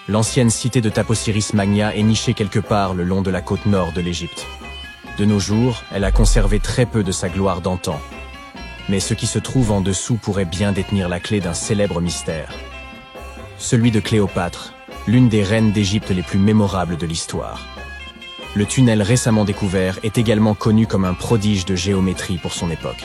L'ancienne cité de Taposiris Magna est nichée quelque part le long de la côte nord de l'Égypte. De nos jours, elle a conservé très peu de sa gloire d'antan. Mais ce qui se trouve en dessous pourrait bien détenir la clé d'un célèbre mystère. Celui de Cléopâtre, l'une des reines d'Égypte les plus mémorables de l'histoire. Le tunnel récemment découvert est également connu comme un prodige de géométrie pour son époque.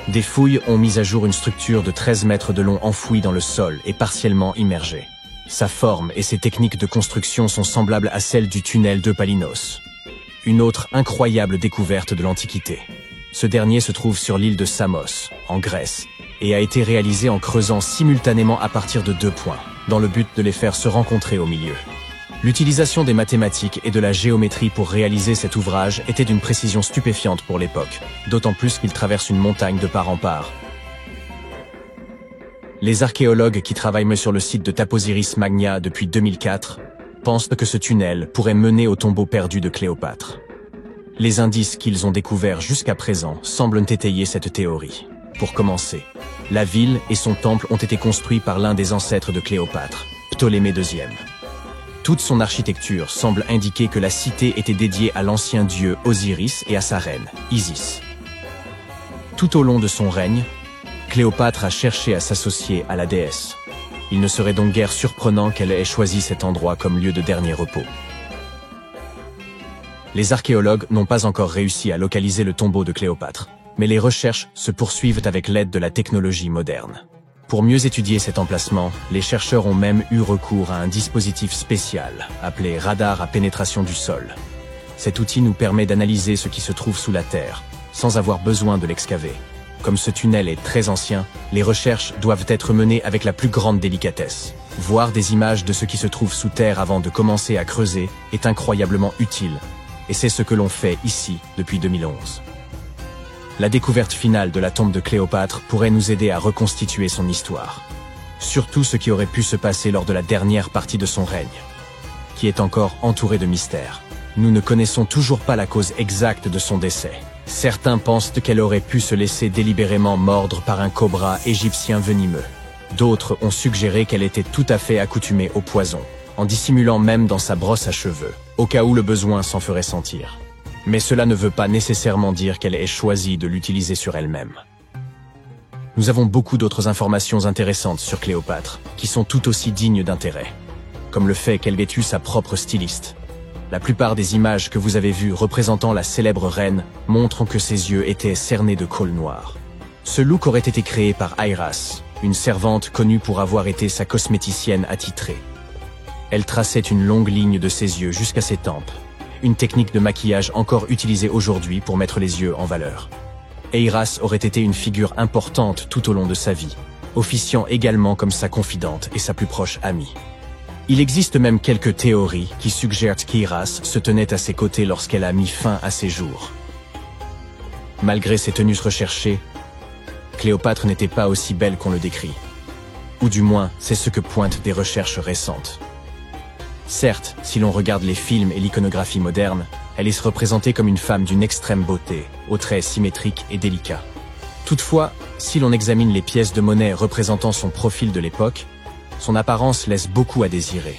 Des fouilles ont mis à jour une structure de 13 mètres de long enfouie dans le sol et partiellement immergée. Sa forme et ses techniques de construction sont semblables à celles du tunnel de Palinos. Une autre incroyable découverte de l'Antiquité. Ce dernier se trouve sur l'île de Samos, en Grèce, et a été réalisé en creusant simultanément à partir de 2 points, dans le but de les faire se rencontrer au milieu. L'utilisation des mathématiques et de la géométrie pour réaliser cet ouvrage était d'une précision stupéfiante pour l'époque, d'autant plus qu'il traverse une montagne de part en part. Les archéologues qui travaillent sur le site de Taposiris Magna depuis 2004 pensent que ce tunnel pourrait mener au tombeau perdu de Cléopâtre. Les indices qu'ils ont découverts jusqu'à présent semblent étayer cette théorie. Pour commencer, la ville et son temple ont été construits par l'un des ancêtres de Cléopâtre, Ptolémée II. Toute son architecture semble indiquer que la cité était dédiée à l'ancien dieu Osiris et à sa reine, Isis. Tout au long de son règne, Cléopâtre a cherché à s'associer à la déesse. Il ne serait donc guère surprenant qu'elle ait choisi cet endroit comme lieu de dernier repos. Les archéologues n'ont pas encore réussi à localiser le tombeau de Cléopâtre, mais les recherches se poursuivent avec l'aide de la technologie moderne. Pour mieux étudier cet emplacement, les chercheurs ont même eu recours à un dispositif spécial, appelé radar à pénétration du sol. Cet outil nous permet d'analyser ce qui se trouve sous la terre, sans avoir besoin de l'excaver. Comme ce tunnel est très ancien, les recherches doivent être menées avec la plus grande délicatesse. Voir des images de ce qui se trouve sous terre avant de commencer à creuser est incroyablement utile, et c'est ce que l'on fait ici depuis 2011. La découverte finale de la tombe de Cléopâtre pourrait nous aider à reconstituer son histoire. Surtout ce qui aurait pu se passer lors de la dernière partie de son règne, qui est encore entouré de mystères. Nous ne connaissons toujours pas la cause exacte de son décès. Certains pensent qu'elle aurait pu se laisser délibérément mordre par un cobra égyptien venimeux. D'autres ont suggéré qu'elle était tout à fait accoutumée au poison, en dissimulant même dans sa brosse à cheveux, au cas où le besoin s'en ferait sentir. Mais cela ne veut pas nécessairement dire qu'elle ait choisi de l'utiliser sur elle-même. Nous avons beaucoup d'autres informations intéressantes sur Cléopâtre, qui sont tout aussi dignes d'intérêt, comme le fait qu'elle ait eu sa propre styliste. La plupart des images que vous avez vues représentant la célèbre reine montrent que ses yeux étaient cernés de colle noire. Ce look aurait été créé par Airas, une servante connue pour avoir été sa cosméticienne attitrée. Elle traçait une longue ligne de ses yeux jusqu'à ses tempes, une technique de maquillage encore utilisée aujourd'hui pour mettre les yeux en valeur. Airas aurait été une figure importante tout au long de sa vie, officiant également comme sa confidente et sa plus proche amie. Il existe même quelques théories qui suggèrent qu'Airas se tenait à ses côtés lorsqu'elle a mis fin à ses jours. Malgré ses tenues recherchées, Cléopâtre n'était pas aussi belle qu'on le décrit. Ou du moins, c'est ce que pointent des recherches récentes. Certes, si l'on regarde les films et l'iconographie moderne, elle est représentée comme une femme d'une extrême beauté, aux traits symétriques et délicats. Toutefois, si l'on examine les pièces de monnaie représentant son profil de l'époque, son apparence laisse beaucoup à désirer.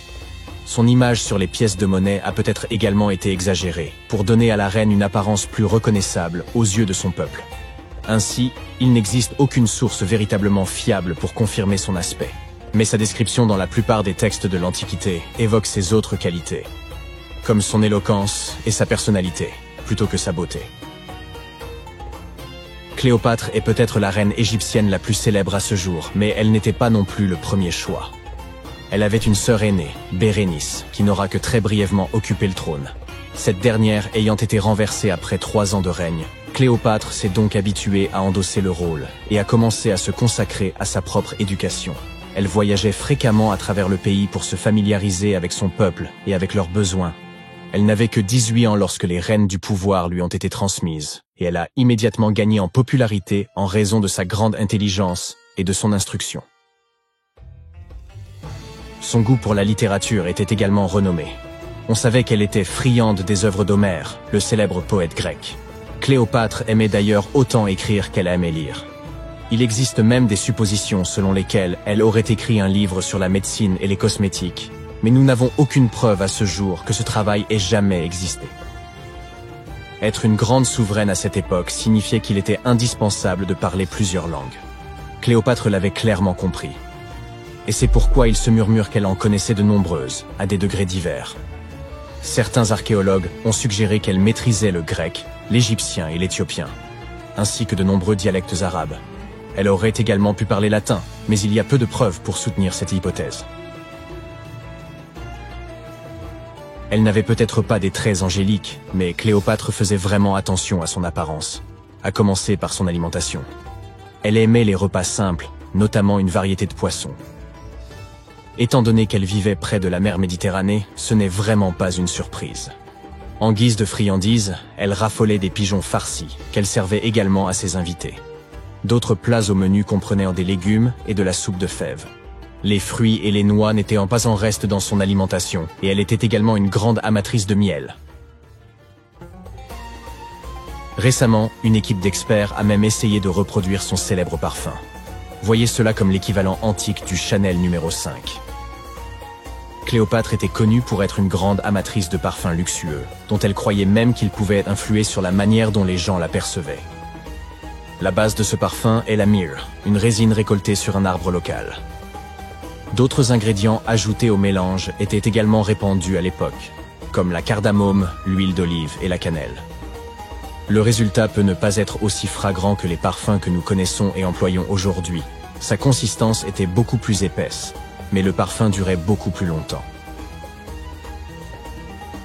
Son image sur les pièces de monnaie a peut-être également été exagérée, pour donner à la reine une apparence plus reconnaissable aux yeux de son peuple. Ainsi, il n'existe aucune source véritablement fiable pour confirmer son aspect. Mais sa description dans la plupart des textes de l'Antiquité évoque ses autres qualités, comme son éloquence et sa personnalité, plutôt que sa beauté. Cléopâtre est peut-être la reine égyptienne la plus célèbre à ce jour, mais elle n'était pas non plus le premier choix. Elle avait une sœur aînée, Bérénice, qui n'aura que très brièvement occupé le trône. Cette dernière ayant été renversée après 3 ans de règne, Cléopâtre s'est donc habituée à endosser le rôle et a commencé à se consacrer à sa propre éducation. Elle voyageait fréquemment à travers le pays pour se familiariser avec son peuple et avec leurs besoins. Elle n'avait que 18 ans lorsque les rênes du pouvoir lui ont été transmises, et elle a immédiatement gagné en popularité en raison de sa grande intelligence et de son instruction. Son goût pour la littérature était également renommé. On savait qu'elle était friande des œuvres d'Homère, le célèbre poète grec. Cléopâtre aimait d'ailleurs autant écrire qu'elle aimait lire. Il existe même des suppositions selon lesquelles elle aurait écrit un livre sur la médecine et les cosmétiques, mais nous n'avons aucune preuve à ce jour que ce travail ait jamais existé. Être une grande souveraine à cette époque signifiait qu'il était indispensable de parler plusieurs langues. Cléopâtre l'avait clairement compris. Et c'est pourquoi il se murmure qu'elle en connaissait de nombreuses, à des degrés divers. Certains archéologues ont suggéré qu'elle maîtrisait le grec, l'égyptien et l'éthiopien, ainsi que de nombreux dialectes arabes. Elle aurait également pu parler latin, mais il y a peu de preuves pour soutenir cette hypothèse. Elle n'avait peut-être pas des traits angéliques, mais Cléopâtre faisait vraiment attention à son apparence, à commencer par son alimentation. Elle aimait les repas simples, notamment une variété de poissons. Étant donné qu'elle vivait près de la mer Méditerranée, ce n'est vraiment pas une surprise. En guise de friandises, elle raffolait des pigeons farcis, qu'elle servait également à ses invités. D'autres plats au menu comprenaient des légumes et de la soupe de fèves. Les fruits et les noix n'étaient pas en reste dans son alimentation, et elle était également une grande amatrice de miel. Récemment, une équipe d'experts a même essayé de reproduire son célèbre parfum. Voyez cela comme l'équivalent antique du Chanel numéro 5. Cléopâtre était connue pour être une grande amatrice de parfums luxueux, dont elle croyait même qu'ils pouvaient influer sur la manière dont les gens la percevaient. La base de ce parfum est la myrrhe, une résine récoltée sur un arbre local. D'autres ingrédients ajoutés au mélange étaient également répandus à l'époque, comme la cardamome, l'huile d'olive et la cannelle. Le résultat peut ne pas être aussi fragrant que les parfums que nous connaissons et employons aujourd'hui. Sa consistance était beaucoup plus épaisse, mais le parfum durait beaucoup plus longtemps.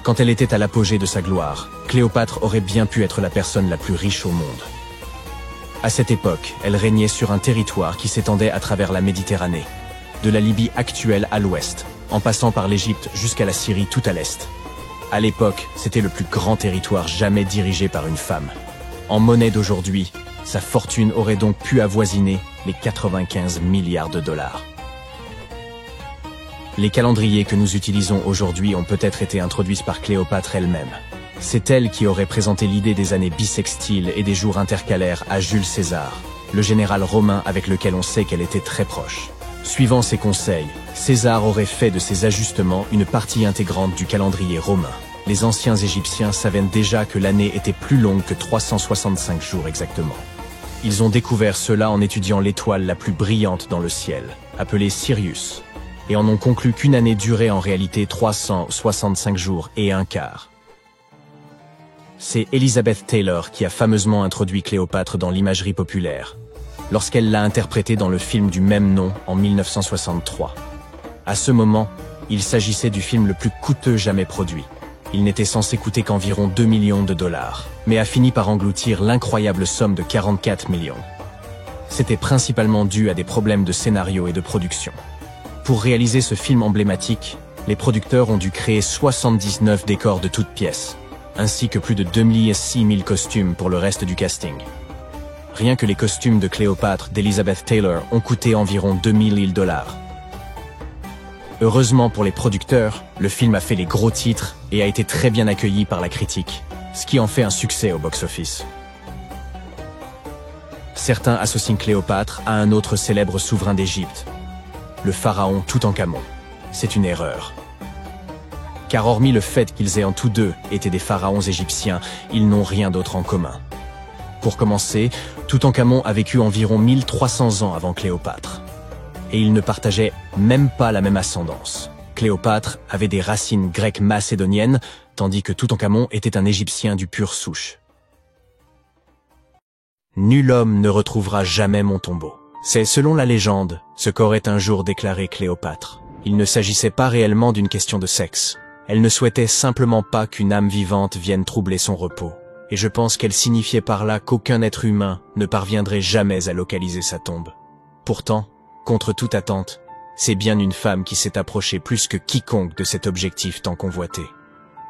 Quand elle était à l'apogée de sa gloire, Cléopâtre aurait bien pu être la personne la plus riche au monde. À cette époque, elle régnait sur un territoire qui s'étendait à travers la Méditerranée, de la Libye actuelle à l'ouest, en passant par l'Égypte jusqu'à la Syrie tout à l'est. À l'époque, c'était le plus grand territoire jamais dirigé par une femme. En monnaie d'aujourd'hui, sa fortune aurait donc pu avoisiner les 95 milliards de dollars. Les calendriers que nous utilisons aujourd'hui ont peut-être été introduits par Cléopâtre elle-même. C'est elle qui aurait présenté l'idée des années bissextiles et des jours intercalaires à Jules César, le général romain avec lequel on sait qu'elle était très proche. Suivant ses conseils, César aurait fait de ces ajustements une partie intégrante du calendrier romain. Les anciens Égyptiens savaient déjà que l'année était plus longue que 365 jours exactement. Ils ont découvert cela en étudiant l'étoile la plus brillante dans le ciel, appelée Sirius, et en ont conclu qu'une année durait en réalité 365 jours et un quart. C'est Elizabeth Taylor qui a fameusement introduit Cléopâtre dans l'imagerie populaire, lorsqu'elle l'a interprétée dans le film du même nom en 1963. À ce moment, il s'agissait du film le plus coûteux jamais produit. Il n'était censé coûter qu'environ 2 millions de dollars, mais a fini par engloutir l'incroyable somme de 44 millions. C'était principalement dû à des problèmes de scénario et de production. Pour réaliser ce film emblématique, les producteurs ont dû créer 79 décors de toutes pièces, ainsi que plus de 2006 000 costumes pour le reste du casting. Rien que les costumes de Cléopâtre d'Elizabeth Taylor ont coûté environ 2000 dollars. Heureusement pour les producteurs, le film a fait les gros titres et a été très bien accueilli par la critique, ce qui en fait un succès au box-office. Certains associent Cléopâtre à un autre célèbre souverain d'Égypte, le pharaon Toutankhamon. C'est une erreur. Car hormis le fait qu'ils aient en tous deux été des pharaons égyptiens, ils n'ont rien d'autre en commun. Pour commencer, Toutankhamon a vécu environ 1300 ans avant Cléopâtre. Et ils ne partageaient même pas la même ascendance. Cléopâtre avait des racines grecques macédoniennes, tandis que Toutankhamon était un Égyptien du pur souche. Nul homme ne retrouvera jamais mon tombeau. C'est, selon la légende, ce qu'aurait un jour déclaré Cléopâtre. Il ne s'agissait pas réellement d'une question de sexe. Elle ne souhaitait simplement pas qu'une âme vivante vienne troubler son repos. Et je pense qu'elle signifiait par là qu'aucun être humain ne parviendrait jamais à localiser sa tombe. Pourtant, contre toute attente, c'est bien une femme qui s'est approchée plus que quiconque de cet objectif tant convoité.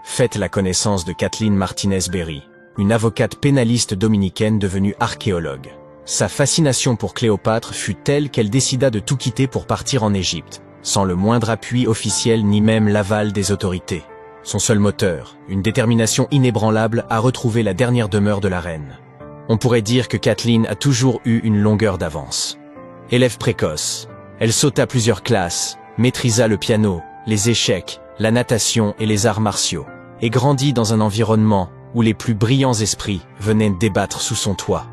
Faites la connaissance de Kathleen Martinez-Berry, une avocate pénaliste dominicaine devenue archéologue. Sa fascination pour Cléopâtre fut telle qu'elle décida de tout quitter pour partir en Égypte, sans le moindre appui officiel ni même l'aval des autorités. Son seul moteur, une détermination inébranlable à retrouver la dernière demeure de la reine. On pourrait dire que Kathleen a toujours eu une longueur d'avance. Élève précoce, elle sauta plusieurs classes, maîtrisa le piano, les échecs, la natation et les arts martiaux, et grandit dans un environnement où les plus brillants esprits venaient débattre sous son toit.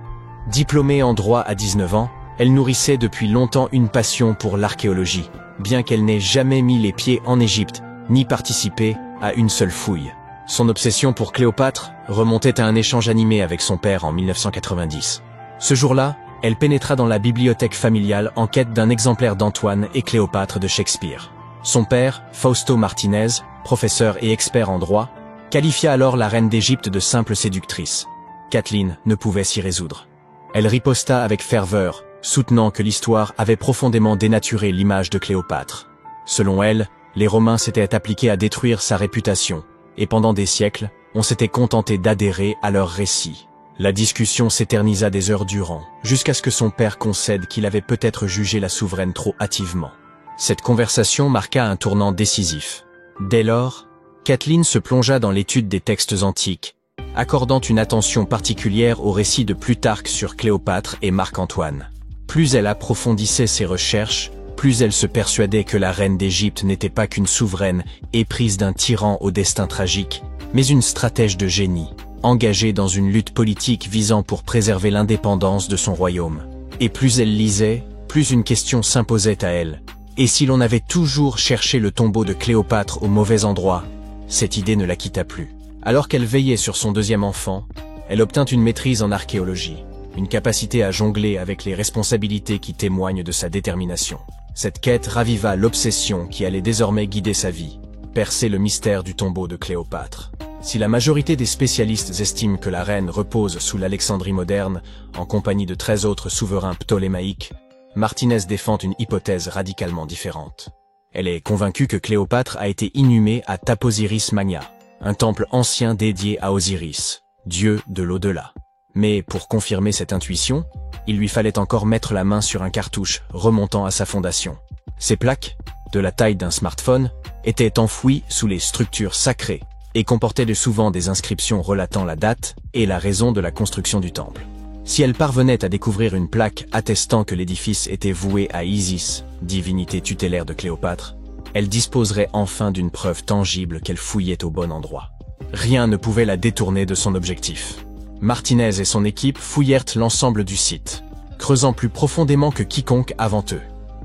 Diplômée en droit à 19 ans, elle nourrissait depuis longtemps une passion pour l'archéologie, bien qu'elle n'ait jamais mis les pieds en Égypte, ni participé à une seule fouille. Son obsession pour Cléopâtre remontait à un échange animé avec son père en 1990. Ce jour-là, elle pénétra dans la bibliothèque familiale en quête d'un exemplaire d'Antoine et Cléopâtre de Shakespeare. Son père, Fausto Martinez, professeur et expert en droit, qualifia alors la reine d'Égypte de simple séductrice. Kathleen ne pouvait s'y résoudre. Elle riposta avec ferveur, soutenant que l'histoire avait profondément dénaturé l'image de Cléopâtre. Selon elle, les Romains s'étaient appliqués à détruire sa réputation, et pendant des siècles, on s'était contenté d'adhérer à leurs récits. La discussion s'éternisa des heures durant, jusqu'à ce que son père concède qu'il avait peut-être jugé la souveraine trop hâtivement. Cette conversation marqua un tournant décisif. Dès lors, Kathleen se plongea dans l'étude des textes antiques, accordant une attention particulière aux récits de Plutarque sur Cléopâtre et Marc-Antoine. Plus elle approfondissait ses recherches, plus elle se persuadait que la reine d'Égypte n'était pas qu'une souveraine éprise d'un tyran au destin tragique, mais une stratège de génie, engagée dans une lutte politique visant pour préserver l'indépendance de son royaume. Et plus elle lisait, plus une question s'imposait à elle. Et si l'on avait toujours cherché le tombeau de Cléopâtre au mauvais endroit, cette idée ne la quitta plus. Alors qu'elle veillait sur son deuxième enfant, elle obtint une maîtrise en archéologie, une capacité à jongler avec les responsabilités qui témoignent de sa détermination. Cette quête raviva l'obsession qui allait désormais guider sa vie, percer le mystère du tombeau de Cléopâtre. Si la majorité des spécialistes estiment que la reine repose sous l'Alexandrie moderne, en compagnie de 13 autres souverains ptolémaïques, Martinez défend une hypothèse radicalement différente. Elle est convaincue que Cléopâtre a été inhumée à Taposiris Magna, un temple ancien dédié à Osiris, dieu de l'au-delà. Mais pour confirmer cette intuition, il lui fallait encore mettre la main sur un cartouche remontant à sa fondation. Ces plaques, de la taille d'un smartphone, étaient enfouies sous les structures sacrées et comportaient de souvent des inscriptions relatant la date et la raison de la construction du temple. Si elle parvenait à découvrir une plaque attestant que l'édifice était voué à Isis, divinité tutélaire de Cléopâtre, elle disposerait enfin d'une preuve tangible qu'elle fouillait au bon endroit. Rien ne pouvait la détourner de son objectif. Martinez et son équipe fouillèrent l'ensemble du site, creusant plus profondément que quiconque avant eux.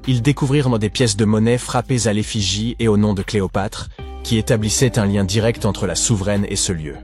Ils découvrirent des pièces de monnaie frappées à l'effigie et au nom de Cléopâtre, qui établissaient un lien direct entre la souveraine et ce lieu.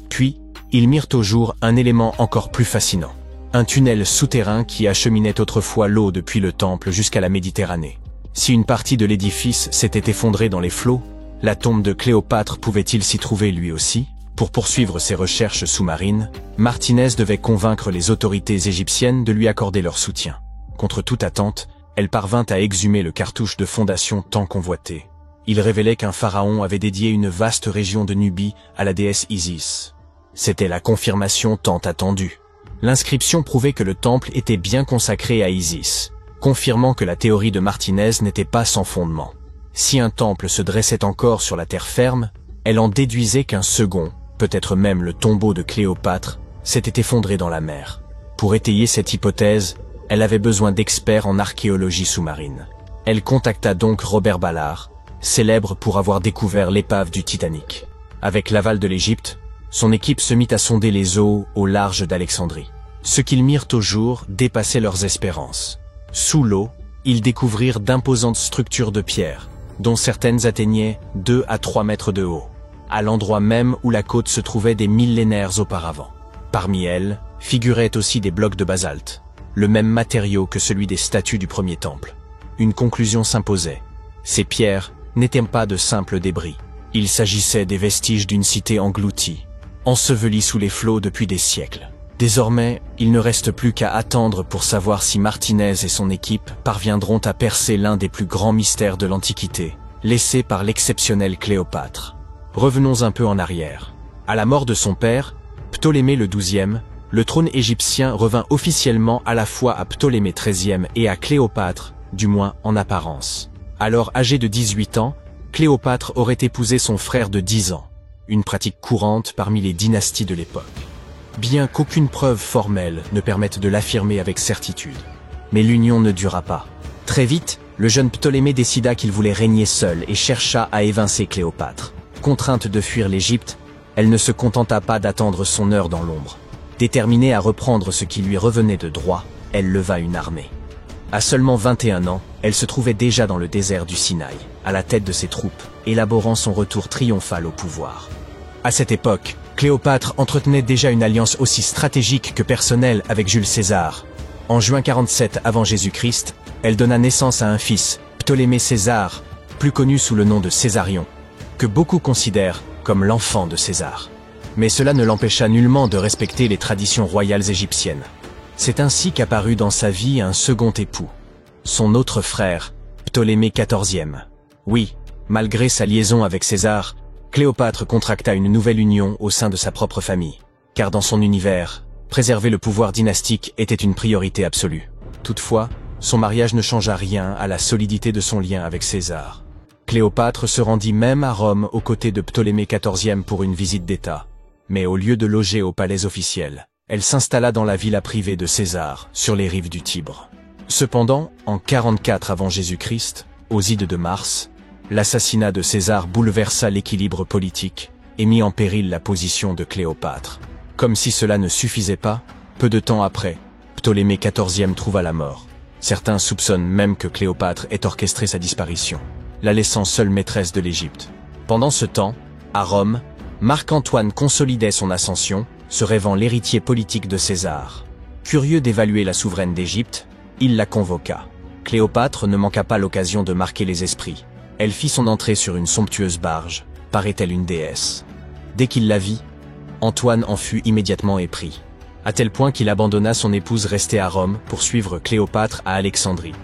Puis, ils mirent au jour un élément encore plus fascinant. Un tunnel souterrain qui acheminait autrefois l'eau depuis le temple jusqu'à la Méditerranée. Si une partie de l'édifice s'était effondrée dans les flots, la tombe de Cléopâtre pouvait-il s'y trouver lui aussi? Pour poursuivre ses recherches sous-marines, Martinez devait convaincre les autorités égyptiennes de lui accorder leur soutien. Contre toute attente, elle parvint à exhumer le cartouche de fondation tant convoité. Il révélait qu'un pharaon avait dédié une vaste région de Nubie à la déesse Isis. C'était la confirmation tant attendue. L'inscription prouvait que le temple était bien consacré à Isis, confirmant que la théorie de Martinez n'était pas sans fondement. Si un temple se dressait encore sur la terre ferme, elle en déduisait qu'un second, peut-être même le tombeau de Cléopâtre, s'était effondré dans la mer. Pour étayer cette hypothèse, elle avait besoin d'experts en archéologie sous-marine. Elle contacta donc Robert Ballard, célèbre pour avoir découvert l'épave du Titanic. Avec l'aval de l'Égypte, son équipe se mit à sonder les eaux au large d'Alexandrie. Ce qu'ils mirent au jour dépassait leurs espérances. Sous l'eau, ils découvrirent d'imposantes structures de pierre, dont certaines atteignaient 2 à 3 mètres de haut, à l'endroit même où la côte se trouvait des millénaires auparavant. Parmi elles, figuraient aussi des blocs de basalte, le même matériau que celui des statues du premier temple. Une conclusion s'imposait. Ces pierres n'étaient pas de simples débris. Il s'agissait des vestiges d'une cité engloutie, ensevelie sous les flots depuis des siècles. Désormais, il ne reste plus qu'à attendre pour savoir si Martinez et son équipe parviendront à percer l'un des plus grands mystères de l'Antiquité, laissé par l'exceptionnelle Cléopâtre. Revenons un peu en arrière. À la mort de son père, Ptolémée le XIIe, le trône égyptien revint officiellement à la fois à Ptolémée XIIIe et à Cléopâtre, du moins en apparence. Alors âgée de 18 ans, Cléopâtre aurait épousé son frère de 10 ans, une pratique courante parmi les dynasties de l'époque. bien qu'aucune preuve formelle ne permette de l'affirmer avec certitude. Mais l'union ne dura pas. Très vite, le jeune Ptolémée décida qu'il voulait régner seul et chercha à évincer Cléopâtre. Contrainte de fuir l'Égypte, elle ne se contenta pas d'attendre son heure dans l'ombre. Déterminée à reprendre ce qui lui revenait de droit, elle leva une armée. À seulement 21 ans, elle se trouvait déjà dans le désert du Sinaï, à la tête de ses troupes, élaborant son retour triomphal au pouvoir. À cette époque, Cléopâtre entretenait déjà une alliance aussi stratégique que personnelle avec Jules César. En juin 47 avant Jésus-Christ, elle donna naissance à un fils, Ptolémée César, plus connu sous le nom de Césarion, que beaucoup considèrent comme l'enfant de César. Mais cela ne l'empêcha nullement de respecter les traditions royales égyptiennes. C'est ainsi qu'apparut dans sa vie un second époux, son autre frère, Ptolémée XIVe. Oui, malgré sa liaison avec César, Cléopâtre contracta une nouvelle union au sein de sa propre famille, car dans son univers, préserver le pouvoir dynastique était une priorité absolue. Toutefois, son mariage ne changea rien à la solidité de son lien avec César. Cléopâtre se rendit même à Rome aux côtés de Ptolémée XIVe pour une visite d'État. Mais au lieu de loger au palais officiel, elle s'installa dans la villa privée de César, sur les rives du Tibre. Cependant, en 44 avant Jésus-Christ, aux ides de Mars, l'assassinat de César bouleversa l'équilibre politique et mit en péril la position de Cléopâtre. Comme si cela ne suffisait pas, peu de temps après, Ptolémée XIVe trouva la mort. Certains soupçonnent même que Cléopâtre ait orchestré sa disparition, la laissant seule maîtresse de l'Égypte. Pendant ce temps, à Rome, Marc-Antoine consolidait son ascension, se rêvant l'héritier politique de César. Curieux d'évaluer la souveraine d'Égypte, il la convoqua. Cléopâtre ne manqua pas l'occasion de marquer les esprits. Elle fit son entrée sur une somptueuse barge, paraît-elle une déesse. Dès qu'il la vit, Antoine en fut immédiatement épris, à tel point qu'il abandonna son épouse restée à Rome pour suivre Cléopâtre à Alexandrie,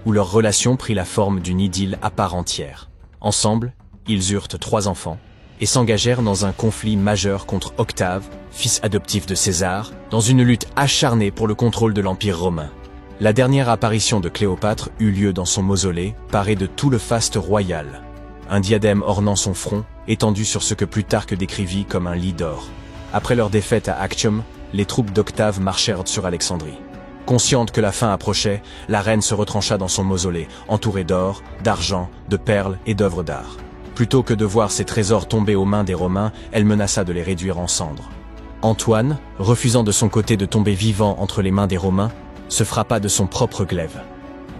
où leur relation prit la forme d'une idylle à part entière. Ensemble, ils eurent 3 enfants, et s'engagèrent dans un conflit majeur contre Octave, fils adoptif de César, dans une lutte acharnée pour le contrôle de l'Empire romain. La dernière apparition de Cléopâtre eut lieu dans son mausolée, paré de tout le faste royal. Un diadème ornant son front, étendu sur ce que Plutarque décrivit comme un lit d'or. Après leur défaite à Actium, les troupes d'Octave marchèrent sur Alexandrie. Consciente que la fin approchait, la reine se retrancha dans son mausolée, entourée d'or, d'argent, de perles et d'œuvres d'art. Plutôt que de voir ses trésors tomber aux mains des Romains, elle menaça de les réduire en cendres. Antoine, refusant de son côté de tomber vivant entre les mains des Romains, se frappa de son propre glaive.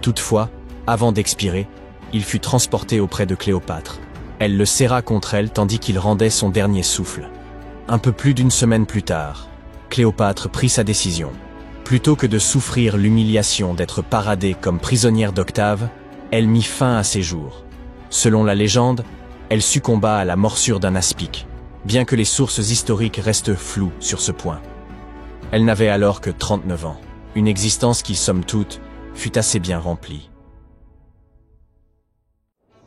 Toutefois, avant d'expirer, il fut transporté auprès de Cléopâtre. Elle le serra contre elle tandis qu'il rendait son dernier souffle. Un peu plus d'1 semaine plus tard, Cléopâtre prit sa décision. Plutôt que de souffrir l'humiliation d'être paradée comme prisonnière d'Octave, elle mit fin à ses jours. Selon la légende, elle succomba à la morsure d'un aspic, bien que les sources historiques restent floues sur ce point. Elle n'avait alors que 39 ans, une existence qui, somme toute, fut assez bien remplie.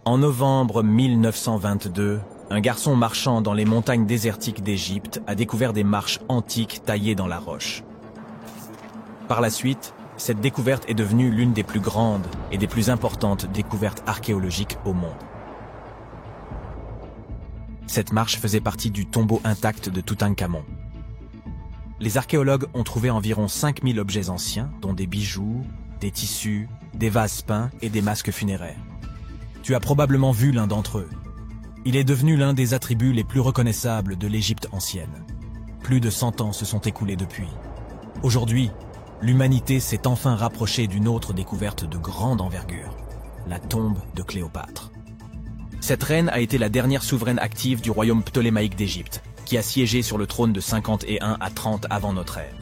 En novembre 1922, un garçon marchant dans les montagnes désertiques d'Égypte a découvert des marches antiques taillées dans la roche. Par la suite, cette découverte est devenue l'une des plus grandes et des plus importantes découvertes archéologiques au monde. Cette marche faisait partie du tombeau intact de Toutankhamon. Les archéologues ont trouvé environ 5000 objets anciens, dont des bijoux, des tissus, des vases peints et des masques funéraires. Tu as probablement vu l'un d'entre eux. Il est devenu l'un des attributs les plus reconnaissables de l'Égypte ancienne. Plus de 100 ans se sont écoulés depuis. Aujourd'hui, l'humanité s'est enfin rapprochée d'une autre découverte de grande envergure, la tombe de Cléopâtre. Cette reine a été la dernière souveraine active du royaume ptolémaïque d'Égypte, qui a siégé sur le trône de 51 à 30 avant notre ère.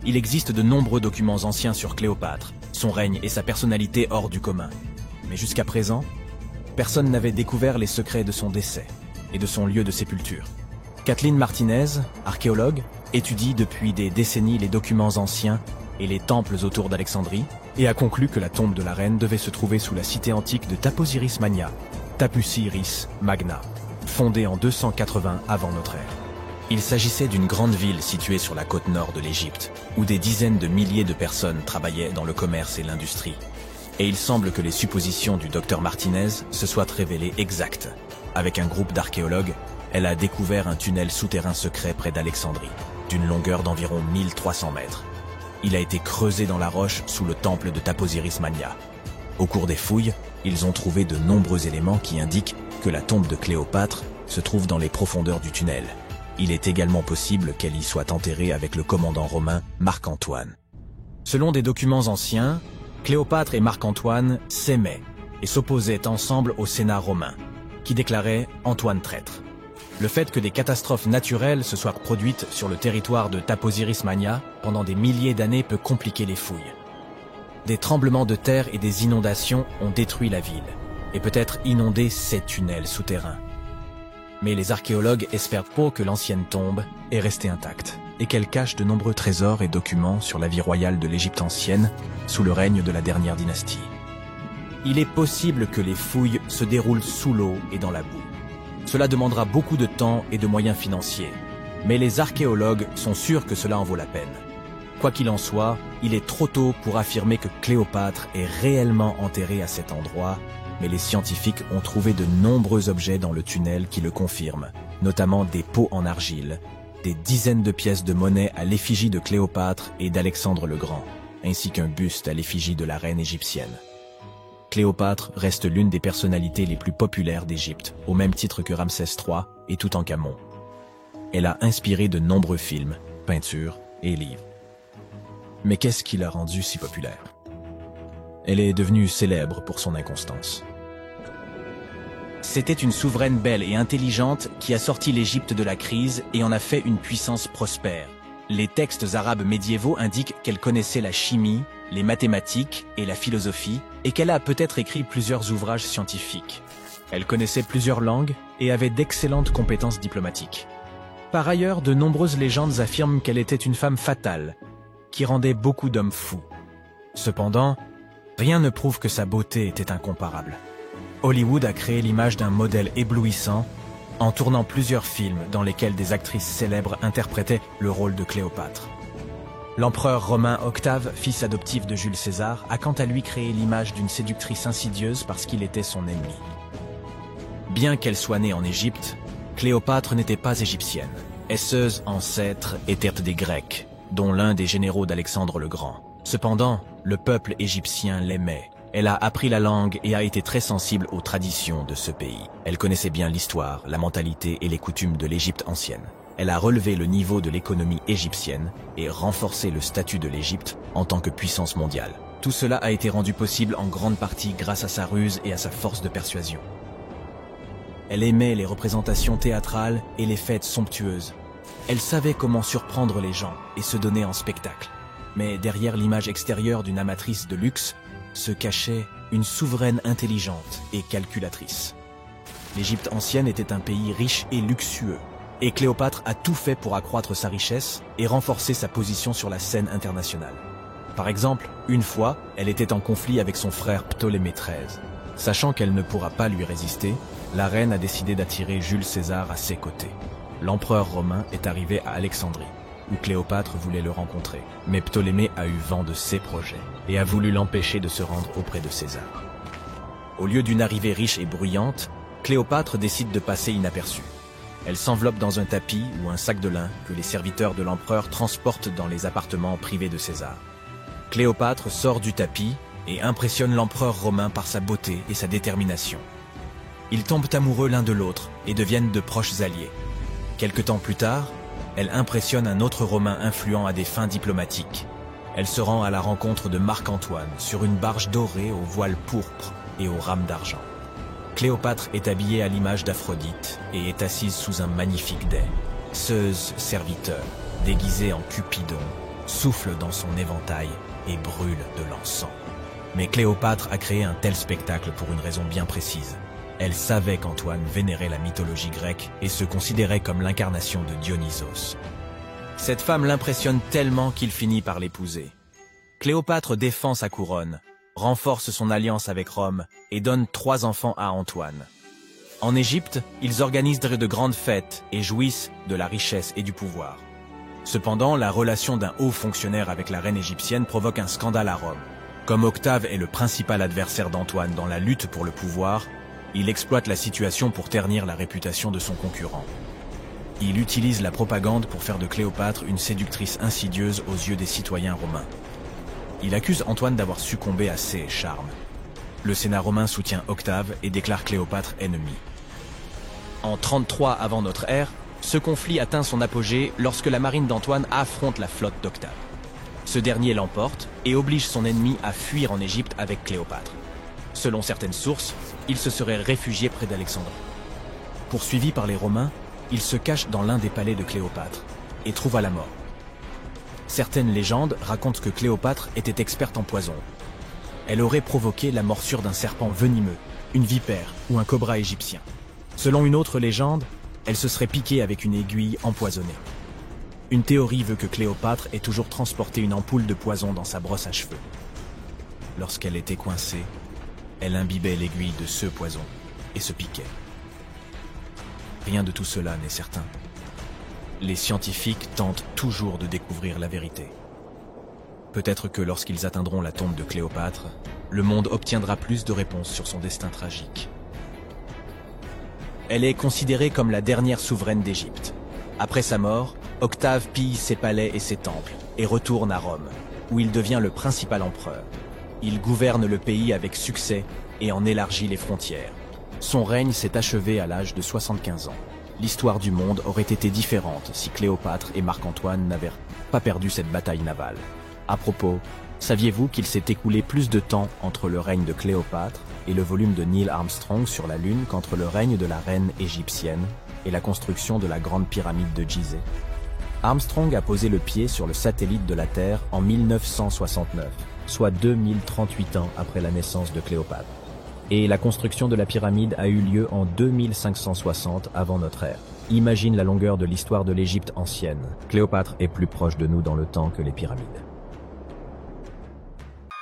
Il existe de nombreux documents anciens sur Cléopâtre, son règne et sa personnalité hors du commun. Mais jusqu'à présent, personne n'avait découvert les secrets de son décès et de son lieu de sépulture. Kathleen Martinez, archéologue, étudie depuis des décennies les documents anciens et les temples autour d'Alexandrie et a conclu que la tombe de la reine devait se trouver sous la cité antique de Taposiris Magna, Tapusiris Magna, fondée en 280 avant notre ère. Il s'agissait d'une grande ville située sur la côte nord de l'Égypte, où des dizaines de milliers de personnes travaillaient dans le commerce et l'industrie. Et il semble que les suppositions du docteur Martinez se soient révélées exactes. Avec un groupe d'archéologues, elle a découvert un tunnel souterrain secret près d'Alexandrie. d'une longueur d'environ 1300 mètres. Il a été creusé dans la roche sous le temple de Taposiris Mania. Au cours des fouilles, ils ont trouvé de nombreux éléments qui indiquent que la tombe de Cléopâtre se trouve dans les profondeurs du tunnel. Il est également possible qu'elle y soit enterrée avec le commandant romain Marc-Antoine. Selon des documents anciens, Cléopâtre et Marc-Antoine s'aimaient et s'opposaient ensemble au Sénat romain, qui déclarait Antoine traître. Le fait que des catastrophes naturelles se soient produites sur le territoire de Taposiris Mania pendant des milliers d'années peut compliquer les fouilles. Des tremblements de terre et des inondations ont détruit la ville, et peut-être inondé ces tunnels souterrains. Mais les archéologues espèrent peu que l'ancienne tombe est restée intacte, et qu'elle cache de nombreux trésors et documents sur la vie royale de l'Égypte ancienne, sous le règne de la dernière dynastie. Il est possible que les fouilles se déroulent sous l'eau et dans la boue. Cela demandera beaucoup de temps et de moyens financiers, mais les archéologues sont sûrs que cela en vaut la peine. Quoi qu'il en soit, il est trop tôt pour affirmer que Cléopâtre est réellement enterrée à cet endroit, mais les scientifiques ont trouvé de nombreux objets dans le tunnel qui le confirment, notamment des pots en argile, des dizaines de pièces de monnaie à l'effigie de Cléopâtre et d'Alexandre le Grand, ainsi qu'un buste à l'effigie de la reine égyptienne. Cléopâtre reste l'une des personnalités les plus populaires d'Égypte, au même titre que Ramsès III et Toutankhamon. Elle a inspiré de nombreux films, peintures et livres. Mais qu'est-ce qui l'a rendue si populaire? Elle est devenue célèbre pour son inconstance. C'était une souveraine belle et intelligente qui a sorti l'Égypte de la crise et en a fait une puissance prospère. Les textes arabes médiévaux indiquent qu'elle connaissait la chimie, les mathématiques et la philosophie, et qu'elle a peut-être écrit plusieurs ouvrages scientifiques. Elle connaissait plusieurs langues et avait d'excellentes compétences diplomatiques. Par ailleurs, de nombreuses légendes affirment qu'elle était une femme fatale, qui rendait beaucoup d'hommes fous. Cependant, rien ne prouve que sa beauté était incomparable. Hollywood a créé l'image d'un modèle éblouissant en tournant plusieurs films dans lesquels des actrices célèbres interprétaient le rôle de Cléopâtre. L'empereur romain Octave, fils adoptif de Jules César, a quant à lui créé l'image d'une séductrice insidieuse parce qu'il était son ennemi. Bien qu'elle soit née en Égypte, Cléopâtre n'était pas égyptienne. Ses ancêtres étaient des Grecs, dont l'un des généraux d'Alexandre le Grand. Cependant, le peuple égyptien l'aimait. Elle a appris la langue et a été très sensible aux traditions de ce pays. Elle connaissait bien l'histoire, la mentalité et les coutumes de l'Égypte ancienne. Elle a relevé le niveau de l'économie égyptienne et renforcé le statut de l'Égypte en tant que puissance mondiale. Tout cela a été rendu possible en grande partie grâce à sa ruse et à sa force de persuasion. Elle aimait les représentations théâtrales et les fêtes somptueuses. Elle savait comment surprendre les gens et se donner en spectacle. Mais derrière l'image extérieure d'une amatrice de luxe se cachait une souveraine intelligente et calculatrice. L'Égypte ancienne était un pays riche et luxueux, et Cléopâtre a tout fait pour accroître sa richesse et renforcer sa position sur la scène internationale. Par exemple, une fois, elle était en conflit avec son frère Ptolémée XIII. Sachant qu'elle ne pourra pas lui résister, la reine a décidé d'attirer Jules César à ses côtés. L'empereur romain est arrivé à Alexandrie, où Cléopâtre voulait le rencontrer. Mais Ptolémée a eu vent de ses projets et a voulu l'empêcher de se rendre auprès de César. Au lieu d'une arrivée riche et bruyante, Cléopâtre décide de passer inaperçue. Elle s'enveloppe dans un tapis ou un sac de lin que les serviteurs de l'empereur transportent dans les appartements privés de César. Cléopâtre sort du tapis et impressionne l'empereur romain par sa beauté et sa détermination. Ils tombent amoureux l'un de l'autre et deviennent de proches alliés. Quelque temps plus tard, elle impressionne un autre Romain influent à des fins diplomatiques. Elle se rend à la rencontre de Marc-Antoine sur une barge dorée au voile pourpre et aux rames d'argent. Cléopâtre est habillée à l'image d'Aphrodite et est assise sous un magnifique dais. Zeus, serviteur, déguisé en Cupidon, souffle dans son éventail et brûle de l'encens. Mais Cléopâtre a créé un tel spectacle pour une raison bien précise. Elle savait qu'Antoine vénérait la mythologie grecque et se considérait comme l'incarnation de Dionysos. Cette femme l'impressionne tellement qu'il finit par l'épouser. Cléopâtre défend sa couronne, renforce son alliance avec Rome et donne 3 enfants à Antoine. En Égypte, ils organisent de grandes fêtes et jouissent de la richesse et du pouvoir. Cependant, la relation d'un haut fonctionnaire avec la reine égyptienne provoque un scandale à Rome. Comme Octave est le principal adversaire d'Antoine dans la lutte pour le pouvoir, il exploite la situation pour ternir la réputation de son concurrent. Il utilise la propagande pour faire de Cléopâtre une séductrice insidieuse aux yeux des citoyens romains. Il accuse Antoine d'avoir succombé à ses charmes. Le Sénat romain soutient Octave et déclare Cléopâtre ennemie. En 33 avant notre ère, ce conflit atteint son apogée lorsque la marine d'Antoine affronte la flotte d'Octave. Ce dernier l'emporte et oblige son ennemi à fuir en Égypte avec Cléopâtre. Selon certaines sources, il se serait réfugié près d'Alexandrie. Poursuivi par les Romains, il se cache dans l'un des palais de Cléopâtre et trouva la mort. Certaines légendes racontent que Cléopâtre était experte en poison. Elle aurait provoqué la morsure d'un serpent venimeux, une vipère ou un cobra égyptien. Selon une autre légende, elle se serait piquée avec une aiguille empoisonnée. Une théorie veut que Cléopâtre ait toujours transporté une ampoule de poison dans sa brosse à cheveux. Lorsqu'elle était coincée, elle imbibait l'aiguille de ce poison et se piquait. Rien de tout cela n'est certain. Les scientifiques tentent toujours de découvrir la vérité. Peut-être que lorsqu'ils atteindront la tombe de Cléopâtre, le monde obtiendra plus de réponses sur son destin tragique. Elle est considérée comme la dernière souveraine d'Égypte. Après sa mort, Octave pille ses palais et ses temples et retourne à Rome, où il devient le principal empereur. Il gouverne le pays avec succès et en élargit les frontières. Son règne s'est achevé à l'âge de 75 ans. L'histoire du monde aurait été différente si Cléopâtre et Marc-Antoine n'avaient pas perdu cette bataille navale. À propos, saviez-vous qu'il s'est écoulé plus de temps entre le règne de Cléopâtre et le volume de Neil Armstrong sur la Lune qu'entre le règne de la reine égyptienne et la construction de la grande pyramide de Gizeh? Armstrong a posé le pied sur le satellite de la Terre en 1969, soit 2038 ans après la naissance de Cléopâtre. Et la construction de la pyramide a eu lieu en 2560 avant notre ère. Imagine la longueur de l'histoire de l'Égypte ancienne. Cléopâtre est plus proche de nous dans le temps que les pyramides.